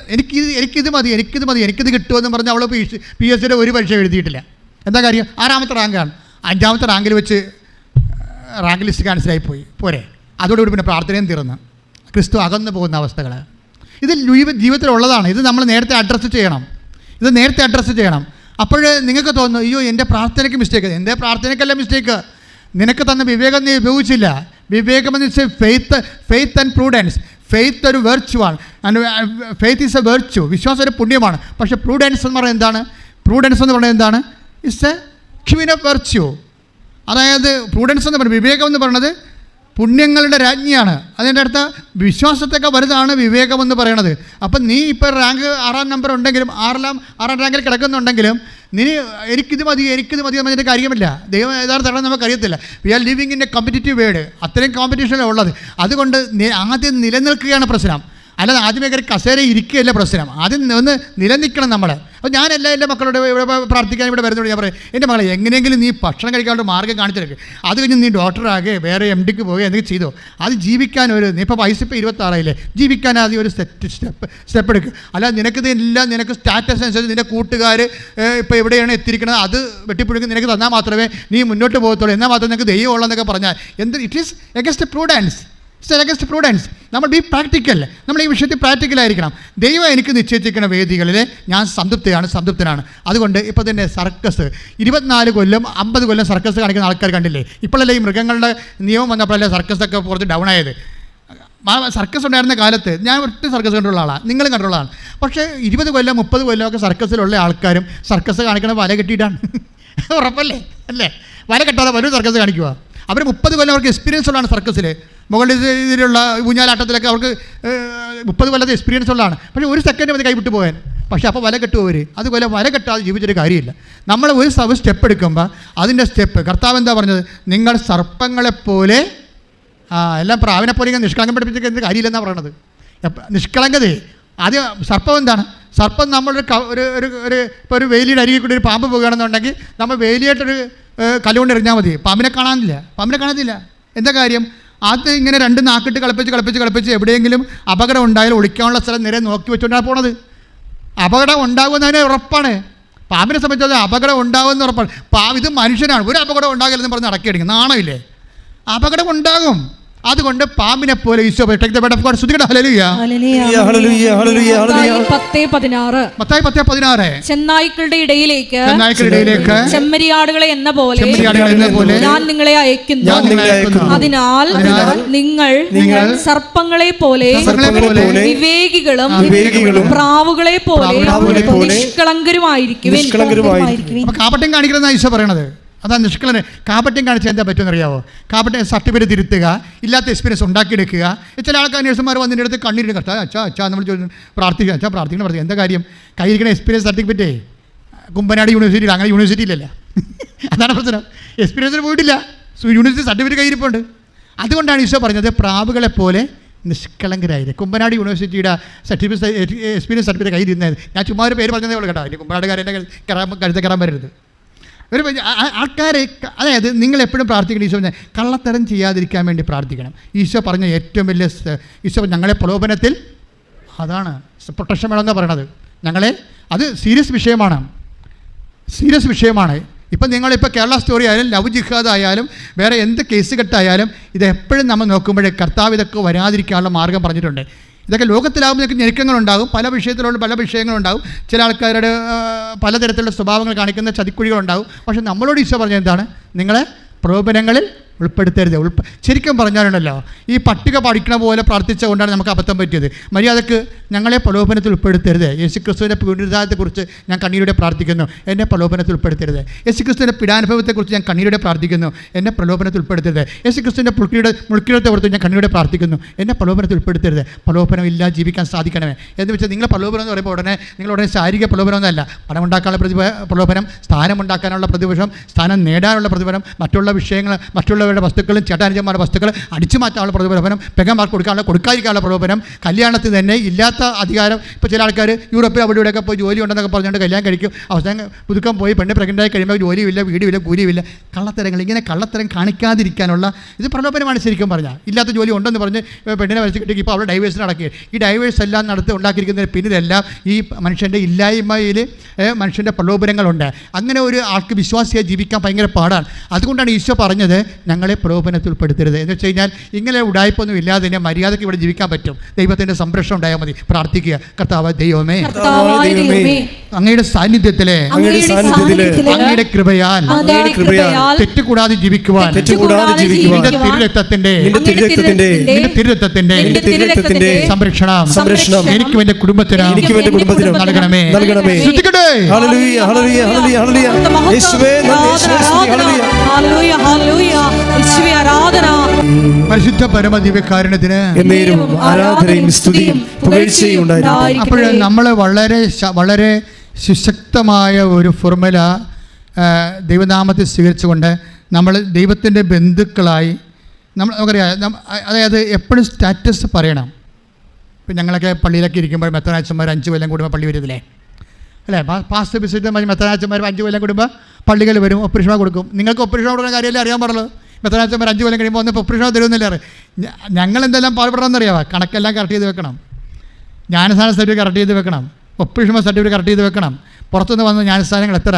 എനിക്കിത് മതി എനിക്കിത് കിട്ടുമെന്ന് പറഞ്ഞ് അവൾ PSCയുടെ ഒരു പരീക്ഷ എഴുതിയിട്ടില്ല. എന്താ കാര്യം? 6ാമത്തെ റാങ്കാണ്. 5ാമത്തെ റാങ്കിൽ വെച്ച് റാങ്ക് ലിസ്റ്റ് ക്യാൻസലായിപ്പോയി. പോരെ? അതോടുകൂടി പിന്നെ പ്രാർത്ഥനയും തീർന്ന്. ക്രിസ്തു അകന്നു പോകുന്ന അവസ്ഥകൾ ഇത് ജീവിതത്തിലുള്ളതാണ്. ഇത് നമ്മൾ നേരത്തെ അഡ്രസ്സ് ചെയ്യണം. അപ്പോൾ നിങ്ങൾക്ക് തോന്നുന്നു, അയ്യോ എൻ്റെ പ്രാർത്ഥനയ്ക്ക് മിസ്റ്റേക്ക്. എൻ്റെ പ്രാർത്ഥനയ്ക്കല്ല മിസ്റ്റേക്ക്, നിനക്ക് തന്ന വിവേകം നീ ഉപയോഗിച്ചില്ല. വിവേകമെന്ന് വെച്ചാൽ ഫെയ്ത്ത് ആൻഡ് പ്രൂഡൻസ്. ഫെയ്ത്ത് ഒരു വെർച്യുവാണ്. Faith is a virtue. വിശ്വാസം ഒരു പുണ്യമാണ്. പക്ഷേ പ്രൂഡൻസ് എന്ന് പറയുന്നത് എന്താണ്? It's a queen of virtue. അതായത് പ്രൂഡൻസ് എന്ന് പറയുന്നത്, വിവേകം എന്ന് പറയുന്നത് പുണ്യങ്ങളുടെ രാജ്ഞിയാണ്. അതിൻ്റെ അടുത്ത വിശ്വാസത്തൊക്കെ വലുതാണ് വിവേകമെന്ന് പറയണത്. അപ്പം നീ ഇപ്പോൾ റാങ്ക് 6ാം നമ്പർ ഉണ്ടെങ്കിലും 6ാം റാങ്കിൽ കിടക്കുന്നുണ്ടെങ്കിലും നീ എനിക്കിത് മതി എന്നതിൻ്റെ കാര്യമില്ല. ദൈവം യഥാർത്ഥം നമുക്ക് അറിയത്തില്ല. We are living in a competitive world. അത്രയും കോമ്പറ്റീഷനാണ് ഉള്ളത്. അതുകൊണ്ട് ആദ്യം നിലനിൽക്കുകയാണ് പ്രശ്നം. അല്ലാതെ ആദ്യമേ കയറി കസേര ഇരിക്കുകയല്ല പ്രശ്നം. ആദ്യം ഒന്ന് നിലനിൽക്കണം നമ്മൾ. അപ്പോൾ ഞാൻ എൻ്റെ മക്കളോട് ഇവിടെ പ്രാർത്ഥിക്കാൻ ഇവിടെ വരുന്നതോട് ഞാൻ പറയും, എൻ്റെ മകളെ എങ്ങനെയെങ്കിലും നീ ഭക്ഷണം കഴിക്കാനുള്ള മാർഗ്ഗം കാണിച്ചിരിക്കും. അത് കഴിഞ്ഞ് നീ ഡോക്ടറാകെ വേറെ MDക്ക് പോവുക എന്തെങ്കിലും ചെയ്തോ. അത് ജീവിക്കാൻ നീ ഇപ്പോൾ വയസ്സ് 26 ജീവിക്കാൻ ആദ്യം ഒരു സ്റ്റെപ്പ് എടുക്കുക. അല്ലാതെ നിനക്ക് സ്റ്റാറ്റസ് അനുസരിച്ച് നിൻ്റെ കൂട്ടുകാർ ഇപ്പോൾ എവിടെയാണ് എത്തിയിരിക്കുന്നത് അത് വെട്ടിപ്പിടിക്കുക നിനക്ക് തന്നാൽ മാത്രമേ നീ മുന്നോട്ട് പോകത്തുള്ളൂ, എന്നാൽ മാത്രമേ നിനക്ക് ദൈവം ഉള്ളതെന്നൊക്കെ പറഞ്ഞാൽ ഇറ്റ് ഈസ് എഗൻസ്റ്റ് പ്രൂഡൻസ്. നമ്മൾ ബി പ്രാക്ടിക്കൽ. നമ്മൾ ഈ വിഷയത്തിൽ പ്രാക്ടിക്കലായിരിക്കണം. ദൈവം എനിക്ക് നിശ്ചയിച്ചിരിക്കുന്ന വേദികളിൽ ഞാൻ സംതൃപ്തനാണ്. അതുകൊണ്ട് ഇപ്പോൾ തന്നെ സർക്കസ് 24 കൊല്ലം 50 കൊല്ലം സർക്കസ് കാണിക്കുന്ന ആൾക്കാർ കണ്ടില്ലേ? ഇപ്പോഴല്ലേ ഈ മൃഗങ്ങളുടെ നിയമം വന്നപ്പോഴല്ലേ സർക്കസൊക്കെ കുറച്ച് ഡൗൺ ആയത്. സർക്കസ് ഉണ്ടായിരുന്ന കാലത്ത് ഞാൻ ഒറ്റ സർക്കസ് കണ്ടുള്ള ആളാണ്, നിങ്ങളും കണ്ടുള്ളതാണ്. പക്ഷേ 20 കൊല്ലം 30 കൊല്ലമൊക്കെ സർക്കസിലുള്ള ആൾക്കാരും സർക്കസ് കാണിക്കണ വല കെട്ടിയിട്ടാണ്. ഉറപ്പല്ലേ? അല്ലേ? വല കെട്ടാതെ വരും സർക്കസ് കാണിക്കുക. അവർ 30 കൊല്ലം അവർക്ക് എക്സ്പീരിയൻസ് ഉള്ളതാണ് സർക്കസിൽ. മുകളിൽ ഇതിലുള്ള ഊഞ്ഞാലാട്ടത്തിലൊക്കെ അവർക്ക് 30 കൊല്ലത്തെ എക്സ്പീരിയൻസ് ഉള്ളതാണ്. പക്ഷേ ഒരു സെക്കൻഡ് മതി കൈവിട്ട് പോകാൻ. പക്ഷേ അപ്പോൾ വല കെട്ടും അവർ. അതുപോലെ വല കെട്ടാതെ ജീവിച്ചൊരു കാര്യമില്ല. നമ്മൾ ഒരു സ്റ്റെപ്പ് എടുക്കുമ്പോൾ അതിൻ്റെ സ്റ്റെപ്പ് കർത്താവ് എന്താ പറഞ്ഞത്? നിങ്ങൾ സർപ്പങ്ങളെപ്പോലെ എല്ലാം പ്രാവിനെപ്പോലെ ഇങ്ങനെ നിഷ്കളങ്കം പഠിപ്പിച്ചൊക്കെ എന്ത് കാര്യമില്ലെന്നാണ് പറയണത്. നിഷ്കളങ്കതയെ ആദ്യം സർപ്പം എന്താണ്? സർപ്പം നമ്മളൊരു ഇപ്പോൾ ഒരു വേലിയുടെ അരികിൽ കൂടി ഒരു പാമ്പ് പോകുകയാണെന്നുണ്ടെങ്കിൽ നമ്മൾ വേലിയായിട്ടൊരു കല്ലുകൊണ്ട് എറിഞ്ഞാൽ മതി. പാമ്പിനെ കാണാനില്ല. എന്താ കാര്യം? അത് ഇങ്ങനെ 2 നാക്കിട്ട് കളിപ്പിച്ച് എവിടെയെങ്കിലും അപകടം ഉണ്ടായാലും ഒളിക്കാനുള്ള സ്ഥലം നേരെ നോക്കി വെച്ചുകൊണ്ടാണ് പോണത്. അപകടം ഉണ്ടാകുന്നതിന് ഉറപ്പാണ്. പാമ്പിനെ സംബന്ധിച്ചത് അപകടം ഉണ്ടാകുമെന്ന് ഉറപ്പാണ്. ഇത് മനുഷ്യനാണ്. ഒരു അപകടം ഉണ്ടാകില്ലെന്ന് പറഞ്ഞ് അടക്കിയടിക്കും. നാണമില്ലേ? അപകടം ഉണ്ടാകും. അതുകൊണ്ട് പാമ്പിനെ പോലെ ഈശോ ചെന്നായ്ക്കളുടെ ഇടയിലേക്ക് ചെമ്മരിയാടുകളെ എന്ന പോലെ ഞാൻ നിങ്ങളെ അയക്കുന്നു. അതിനാൽ നിങ്ങൾ സർപ്പങ്ങളെ പോലെ വിവേകികളും പ്രാവുകളെ പോലെ നിഷ്കളങ്കരുമായിരിക്കും. കാപട്യം കാണിക്കണമെന്നാണ് ഈശോ പറയണത്. അതാണ് നിഷ്കളനെ. കാപട്യം കാണിച്ചാൽ എന്താ പറ്റുമെന്ന് അറിയാമോ? കാപട്യം സർട്ടിഫിക്കറ്റ് തിരുത്തുക, ഇല്ലാത്ത എക്സ്പീരിയൻസ് ഉണ്ടാക്കിയെടുക്കുക. ചില ആൾക്കാർ നേഴ്സുമാർ വന്നതിൻ്റെ അടുത്ത് കണ്ണീരിന് കർത്താവ് അച്ഛാ നമ്മൾ പ്രാർത്ഥിക്കുക, പ്രാർത്ഥിക്കണം. എന്താ കാര്യം? കയ്യിരിക്കണ എക്സ്പീരിയൻസ് സർട്ടിഫിക്കറ്റേ കുമ്പനാട് യൂണിവേഴ്സിറ്റിയിൽ, അങ്ങനെ യൂണിവേഴ്സിറ്റിയിലല്ല. അതാണ് പ്രശ്നം. എക്സ്പീരിയൻസിന് പോയിട്ടില്ല, യൂണിവേഴ്സിറ്റി സർട്ടിഫിക്കറ്റ് കയ്യിരിപ്പുണ്ട്. അതുകൊണ്ടാണ് ഈശോ പറഞ്ഞത് പ്രാവുകളെ പോലെ നിഷ്കളങ്കരായിരുന്നു. കുമ്പനാട് യൂണിവേഴ്സിറ്റിയുടെ സർട്ടിഫിക്കറ്റ് എക്സ്പീരിയൻസ് സർട്ടിഫിക്കറ്റ് കയ്യിരിക്കുന്നത്. ഞാൻ ചുമ്മാ ഒരു പേര് പറഞ്ഞതേ ഉള്ളൂ കേട്ടോ. അതിന് കുമ്പനാടുകാരെ കരുത്ത് കയറാൻ വരരുത്. ഒരു ആൾക്കാരെ, അതായത് നിങ്ങൾ എപ്പോഴും പ്രാർത്ഥിക്കണം. ഈശോ പറഞ്ഞാൽ കള്ളത്തരം ചെയ്യാതിരിക്കാൻ വേണ്ടി പ്രാർത്ഥിക്കണം. ഈശോ പറഞ്ഞ ഏറ്റവും വലിയ ഈശോ ഞങ്ങളെ പ്രലോഭനത്തിൽ, അതാണ് പ്രൊട്ടക്ഷൻ വേണമെന്നാണ് പറയണത്. ഞങ്ങളെ, അത് സീരിയസ് വിഷയമാണ്. ഇപ്പം നിങ്ങളിപ്പോൾ കേരള സ്റ്റോറി ആയാലും ലവ് ജിഹാദ് ആയാലും വേറെ എന്ത് കേസ് കെട്ടായാലും ഇതെപ്പോഴും നമ്മൾ നോക്കുമ്പോഴേ കർത്താവ് ഇതൊക്കെ വരാതിരിക്കാനുള്ള മാർഗ്ഗം പറഞ്ഞിട്ടുണ്ട്. ഇതൊക്കെ ലോകത്തിലാകുമ്പോൾ ഞെരുക്കങ്ങളുണ്ടാകും, പല വിഷയങ്ങളുണ്ടാകും. ചില ആൾക്കാരുടെ പലതരത്തിലുള്ള സ്വഭാവങ്ങൾ കാണിക്കുന്ന ചതിക്കുഴികളുണ്ടാകും. പക്ഷെ നമ്മളോട് ഈശോ പറഞ്ഞത് എന്താണ്? നിങ്ങളെ പ്രലോഭനങ്ങളിൽ ഉൾപ്പെടുത്തരുത്. ശരിക്കും പറഞ്ഞാലുണ്ടല്ലോ, ഈ പട്ടിക പഠിക്കണ പോലെ പ്രാർത്ഥിച്ചുകൊണ്ടാണ് നമുക്ക് അബദ്ധം പറ്റിയത്. മര്യാദക്ക് ഞങ്ങളെ പ്രലോഭനത്തിൽ ഉൾപ്പെടുത്തരുത്. യേശുക്രിസ്തുവിൻ്റെ പുനരുദ്ധാനത്തെക്കുറിച്ച് ഞാൻ കണ്ണീരോടെ പ്രാർത്ഥിക്കുന്നു, എന്നെ പ്രലോഭനത്തിൽ ഉൾപ്പെടുത്തരുത്. യേശുക്രിസ്തുവിൻ്റെ പീഡാനുഭവത്തെക്കുറിച്ച് ഞാൻ കണ്ണീരോടെ പ്രാർത്ഥിക്കുന്നു, എന്നെ പ്രലോഭനത്തിൽ ഉൾപ്പെടുത്തരുത്. യേശുക്രിസ്തുവിൻ്റെ മുൾക്കിടത്തെക്കുറിച്ച് ഞാൻ കണ്ണീരോടെ പ്രാർത്ഥിക്കുന്നു, എന്നെ പ്രലോഭനത്തിൽ ഉൾപ്പെടുത്തരുത്. പ്രലോഭനമില്ലാതെ ജീവിക്കാൻ സാധിക്കണമേ എന്ന് വെച്ചാൽ നിങ്ങൾ പ്രലോഭനം എന്ന് പറയുമ്പോൾ ഉടനെ ശാരീരിക പ്രലോഭനമൊന്നുമല്ല. പണമുണ്ടാക്കാനുള്ള പ്രലോഭനം, സ്ഥാനമുണ്ടാക്കാനുള്ള പ്രതിപക്ഷം, സ്ഥാനം നേടാനുള്ള പ്രതിഫലം, മറ്റുള്ള വിഷയങ്ങൾ, മറ്റുള്ളവരുടെ വസ്തുക്കളും ചേട്ടാനുജന്മാരുടെ വസ്തുക്കൾ അടിച്ചു മാറ്റാനുള്ള പ്രലോഭനം, പെങ്ങന്മാർക്ക് കൊടുക്കാതിരിക്കാനുള്ള പ്രലോഭനം, കല്യാണത്തിൽ തന്നെ ഇല്ലാത്ത അധികാരം. ഇപ്പോൾ ചില ആൾക്കാർ യൂറോപ്പിൽ അവിടെ ഇവിടെയൊക്കെ പോയി ജോലി ഉണ്ടെന്നൊക്കെ പറഞ്ഞുകൊണ്ട് കല്യാണം കഴിക്കും. അവസാനം പുതുക്കം പോയി പെണ്ണ് പ്രഗ്നൻ്റായി കഴിയുമ്പോൾ ജോലിയില്ല, വീടുമില്ല, കൂലിയുമില്ല. കള്ളത്തരങ്ങൾ, ഇങ്ങനെ കള്ളത്തരം കാണിക്കാതിരിക്കാനുള്ള ഇത് പ്രലോഭനമാണ് ശരിക്കും പറഞ്ഞാൽ. ഇല്ലാത്ത ജോലി ഉണ്ടെന്ന് പറഞ്ഞ് പെണ്ണിനെ വരച്ചിട്ട് ഇപ്പോൾ അവിടെ ഡൈവേഴ്സിന് നടക്കുക. ഈ ഡൈവേഴ്സ് എല്ലാം ഉണ്ടാക്കിയിരിക്കുന്നതിന് പിന്നിലെല്ലാം ഈ മനുഷ്യൻ്റെ ഇല്ലായ്മയിൽ മനുഷ്യൻ്റെ പ്രലോഭനങ്ങളുണ്ട്. അങ്ങനെ ഒരു ആൾക്ക് വിശ്വാസിയായി ജീവിക്കാൻ ഭയങ്കര പാടാണ്. അതുകൊണ്ടാണ് ഈശോ പറഞ്ഞത് ഞങ്ങളെ പ്രലോഭനത്തിൽ ഉൾപ്പെടുത്തരുത് എന്ന് വെച്ച് കഴിഞ്ഞാൽ ഇങ്ങനെ ഉടായ്പൊന്നും ഇല്ലാതെ തന്നെ മര്യാദയ്ക്ക് ഇവിടെ ജീവിക്കാൻ പറ്റും. ദൈവത്തിൻ്റെ സംരക്ഷണം ഉണ്ടായാൽ മതി. പ്രാർത്ഥിക്കുക, കർത്താവ് ദൈവമേ, അങ്ങയുടെ സാന്നിധ്യത്തിലെ അങ്ങയുടെ കൃപയാൽ തെറ്റുകൂടാതെ ജീവിക്കുവാൻ തിരുരക്തത്തിന്റെ സംരക്ഷണം എനിക്കും എന്റെ കുടുംബത്തിനും നൽകണമേ. പരിശുദ്ധ പരമദിവ്യകാരുണ്യത്തിന് ആരാധനയും സ്തുതിയും പുകഴ്ചയും ഉണ്ടായിരിക്കട്ടെ. അപ്പോൾ നമ്മൾ വളരെ സുശക്തമായ ഒരു ഫോർമുല ദൈവനാമത്തിൽ സ്വീകരിച്ചുകൊണ്ട് നമ്മൾ ദൈവത്തിൻ്റെ ബന്ധുക്കളായി നമുക്കറിയാം. അതായത് എപ്പോഴും സ്റ്റാറ്റസ് പറയണം. ഇപ്പം ഞങ്ങളൊക്കെ പള്ളിയിലൊക്കെ ഇരിക്കുമ്പോൾ മെത്രാച്ചന്മാർ 5 കൊല്ലം കൂടുമ്പോൾ പള്ളി വരുന്നില്ലേ അല്ലേ? പാസ്റ്റ് വിസിറ്റ് മെത്രാച്ചന്മാർ 5 കൊല്ലം കൂടുമ്പോൾ പള്ളികൾ വരും, ഒപ്പരീക്ഷ കൊടുക്കും. നിങ്ങൾക്ക് ഒപ്പരീക്ഷ കൊടുക്കുന്ന കാര്യമല്ലേ അറിയാൻ പാടുള്ളൂ. മെത്രാച്ചന്മാർ 5 കൊല്ലം കഴിയുമ്പോൾ ഒന്ന് ഒപ്പരീക്ഷ തരുമെന്നില്ല. ഞങ്ങളെന്തെല്ലാം പാടുപെടണമെന്നറിയാമോ? കണക്കെല്ലാം കറക്റ്റ് ചെയ്ത് വെക്കണം, ജ്ഞാനസ്ഥാന സർട്ടിഫിക്കറ്റ് കറക്റ്റ് ചെയ്ത് വെക്കണം, ഒപ്പരീക്ഷ സർട്ടിഫിക്കറ്റ് കറക്റ്റ് ചെയ്ത് വെക്കണം. പുറത്തുനിന്ന് വന്ന ജ്ഞാനസ്ഥാനങ്ങൾ എത്ര,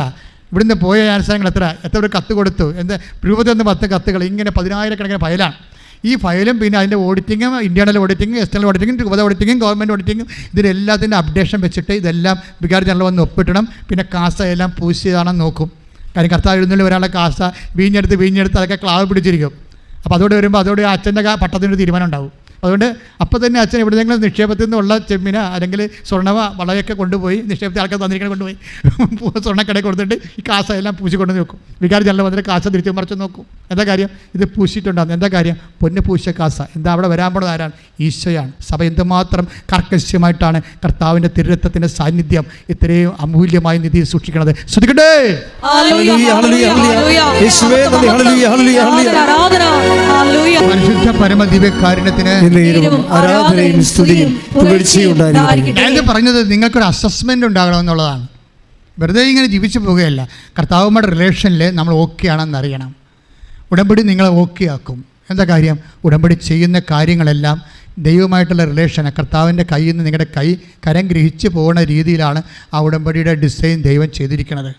ഇവിടുന്ന് പോയ ജ്ഞാനസ്ഥാനങ്ങൾ എത്ര ഒരു കത്ത് കൊടുത്തു, എന്താ 20-10 കത്തുകൾ, ഇങ്ങനെ 10,000-കണക്കിന് ഫയലാണ്. ഈ ഫയലും പിന്നെ അതിൻ്റെ ഓഡിറ്റിങ്ങും, ഇന്റേണൽ ഓഡിറ്റിങ്ങും, എക്സ്റ്റേണൽ ഓഡിറ്റിങ്ങും, രൂപത ഓഡിറ്റിങ്ങും, ഗവൺമെൻറ് ഓഡിറ്റിങ്ങും, ഇതിലെല്ലാത്തിൻ്റെ അപ്ഡേഷൻ വെച്ചിട്ട് ഇതെല്ലാം വികാരി ജനറൽ വന്ന് ഒപ്പിട്ടണം. പിന്നെ കാസ എല്ലാം പൂശ് ചെയ്താണെന്ന് നോക്കും. കാര്യം കർത്താവ് എഴുന്നള്ളി ഒരാളെ കാസ വീഞ്ഞെടുത്ത് അതൊക്കെ ക്ലാവ് പിടിച്ചിരിക്കും. അപ്പോൾ അതോടെ അച്ഛൻ്റെ പട്ടത്തിനൊരു തീരുമാനം ഉണ്ടാവും. അതുകൊണ്ട് അപ്പോൾ തന്നെ അച്ഛൻ എവിടെയെങ്കിലും നിക്ഷേപത്തിൽ നിന്നുള്ള ചെമ്മിന അല്ലെങ്കിൽ സ്വർണ്ണവ വളയൊക്കെ കൊണ്ടുപോയി നിക്ഷേപത്തിൽ ആൾക്കാർ തന്നിരിക്കണം കൊണ്ടുപോയി സ്വർണ്ണക്കടയിൽ കൊടുത്തിട്ട് ഈ കാസ എല്ലാം പൂശി കൊണ്ട് നോക്കും. വികാരി ജനറൽ വന്നിട്ട് കാസ തിരിച്ചു മറിച്ച് നോക്കും. എന്താ കാര്യം? ഇത് പൂശിയിട്ടുണ്ടാകും. എന്താ കാര്യം? പൊന്ന് പൂശിയ കാസ. എന്താ അവിടെ വരാൻ പോണത്? ആരാണ്? ഈശോയാണ്. സഭ എന്തുമാത്രം കർക്കശ്യമായിട്ടാണ് കർത്താവിൻ്റെ തിരുരക്തത്തിൻ്റെ സാന്നിധ്യം ഇത്രയും അമൂല്യമായ നിധി സൂക്ഷിക്കുന്നത്. ശ്രദ്ധിക്കട്ടെ. പരിശുദ്ധ പരമദിവ്യകാരുണ്യത്തിന് ആരാധനയും സ്തുതിയും പുകഴ്ചയും ഉണ്ടായിരിക്കട്ടെ. ഞാൻ പറഞ്ഞത് നിങ്ങൾക്കൊരു അസസ്മെൻ്റ് ഉണ്ടാകണമെന്നുള്ളതാണ്. വെറുതെ ഇങ്ങനെ ജീവിച്ചു പോവുകയല്ല. കർത്താവുമായിട്ട് റിലേഷനിൽ നമ്മൾ ഓക്കെ ആണെന്ന് അറിയണം. ഉടമ്പടി നിങ്ങളെ ഓക്കെ ആക്കും. എന്താ കാര്യം? ഉടമ്പടി ചെയ്യുന്ന കാര്യങ്ങളെല്ലാം ദൈവമായിട്ടുള്ള റിലേഷൻ, കർത്താവിൻ്റെ കയ്യിൽ നിന്ന് നിങ്ങളുടെ കരം ഗ്രഹിച്ച് പോകുന്ന രീതിയിലാണ് ആ ഉടമ്പടിയുടെ ഡിസൈൻ ദൈവം ചെയ്തിരിക്കുന്നത്.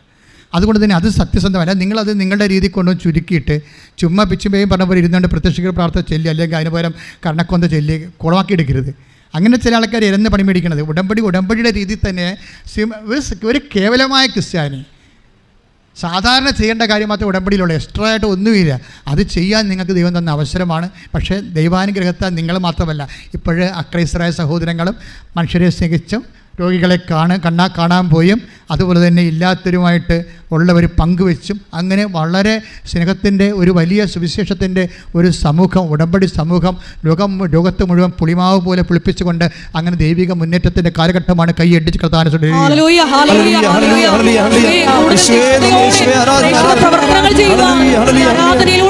അതുകൊണ്ട് തന്നെ അത് സത്യസന്ധമല്ല. നിങ്ങളത് നിങ്ങളുടെ രീതി കൊണ്ടും ചുരുക്കിയിട്ട് ചുമ്മാ പിച്ചുമ്പേയും പറഞ്ഞ പോലെ ഇരുന്നുകൊണ്ട് പ്രത്യക്ഷ പ്രാർത്ഥന ചൊല്ലി അല്ലെങ്കിൽ അതിന് പകരം കർണക്കൊന്ത ചൊല്ലി കുളമാക്കി എടുക്കരുത്. അങ്ങനെ ചില ആൾക്കാർ ഇരന്ന് പണി മേടിക്കണത്. ഉടമ്പടിയുടെ രീതിയിൽ തന്നെ ഒരു കേവലമായ ക്രിസ്ത്യാനി സാധാരണ ചെയ്യേണ്ട കാര്യം മാത്രമേ ഉടമ്പടിയിലുള്ള, എക്സ്ട്രാ ആയിട്ട് ഒന്നുമില്ല. അത് ചെയ്യാൻ നിങ്ങൾക്ക് ദൈവം തന്ന അവസരമാണ്. പക്ഷേ ദൈവാനുഗ്രഹത്താൽ നിങ്ങൾ മാത്രമല്ല, ഇപ്പോഴേ അക്രൈസ്തരായ സഹോദരങ്ങളും മനുഷ്യരെ സ്നേഹിച്ചും രോഗികളെ കാണാൻ പോയും അതുപോലെ തന്നെ ഇല്ലാത്തവരുമായിട്ട് ഉള്ളവർ പങ്കുവെച്ചും അങ്ങനെ വളരെ സ്നേഹത്തിൻ്റെ ഒരു വലിയ സുവിശേഷത്തിൻ്റെ ഒരു സമൂഹം, ഉടമ്പടി സമൂഹം ലോകത്ത് മുഴുവൻ പുളിമാവ് പോലെ പുളിപ്പിച്ചുകൊണ്ട് അങ്ങനെ ദൈവിക മുന്നേറ്റത്തിൻ്റെ കാലഘട്ടമാണ്. കൈയടിച്ച് കർത്താവിനെ പ്രവർത്തനങ്ങൾ ചെയ്യുവാൻ ആരാധനയിൽ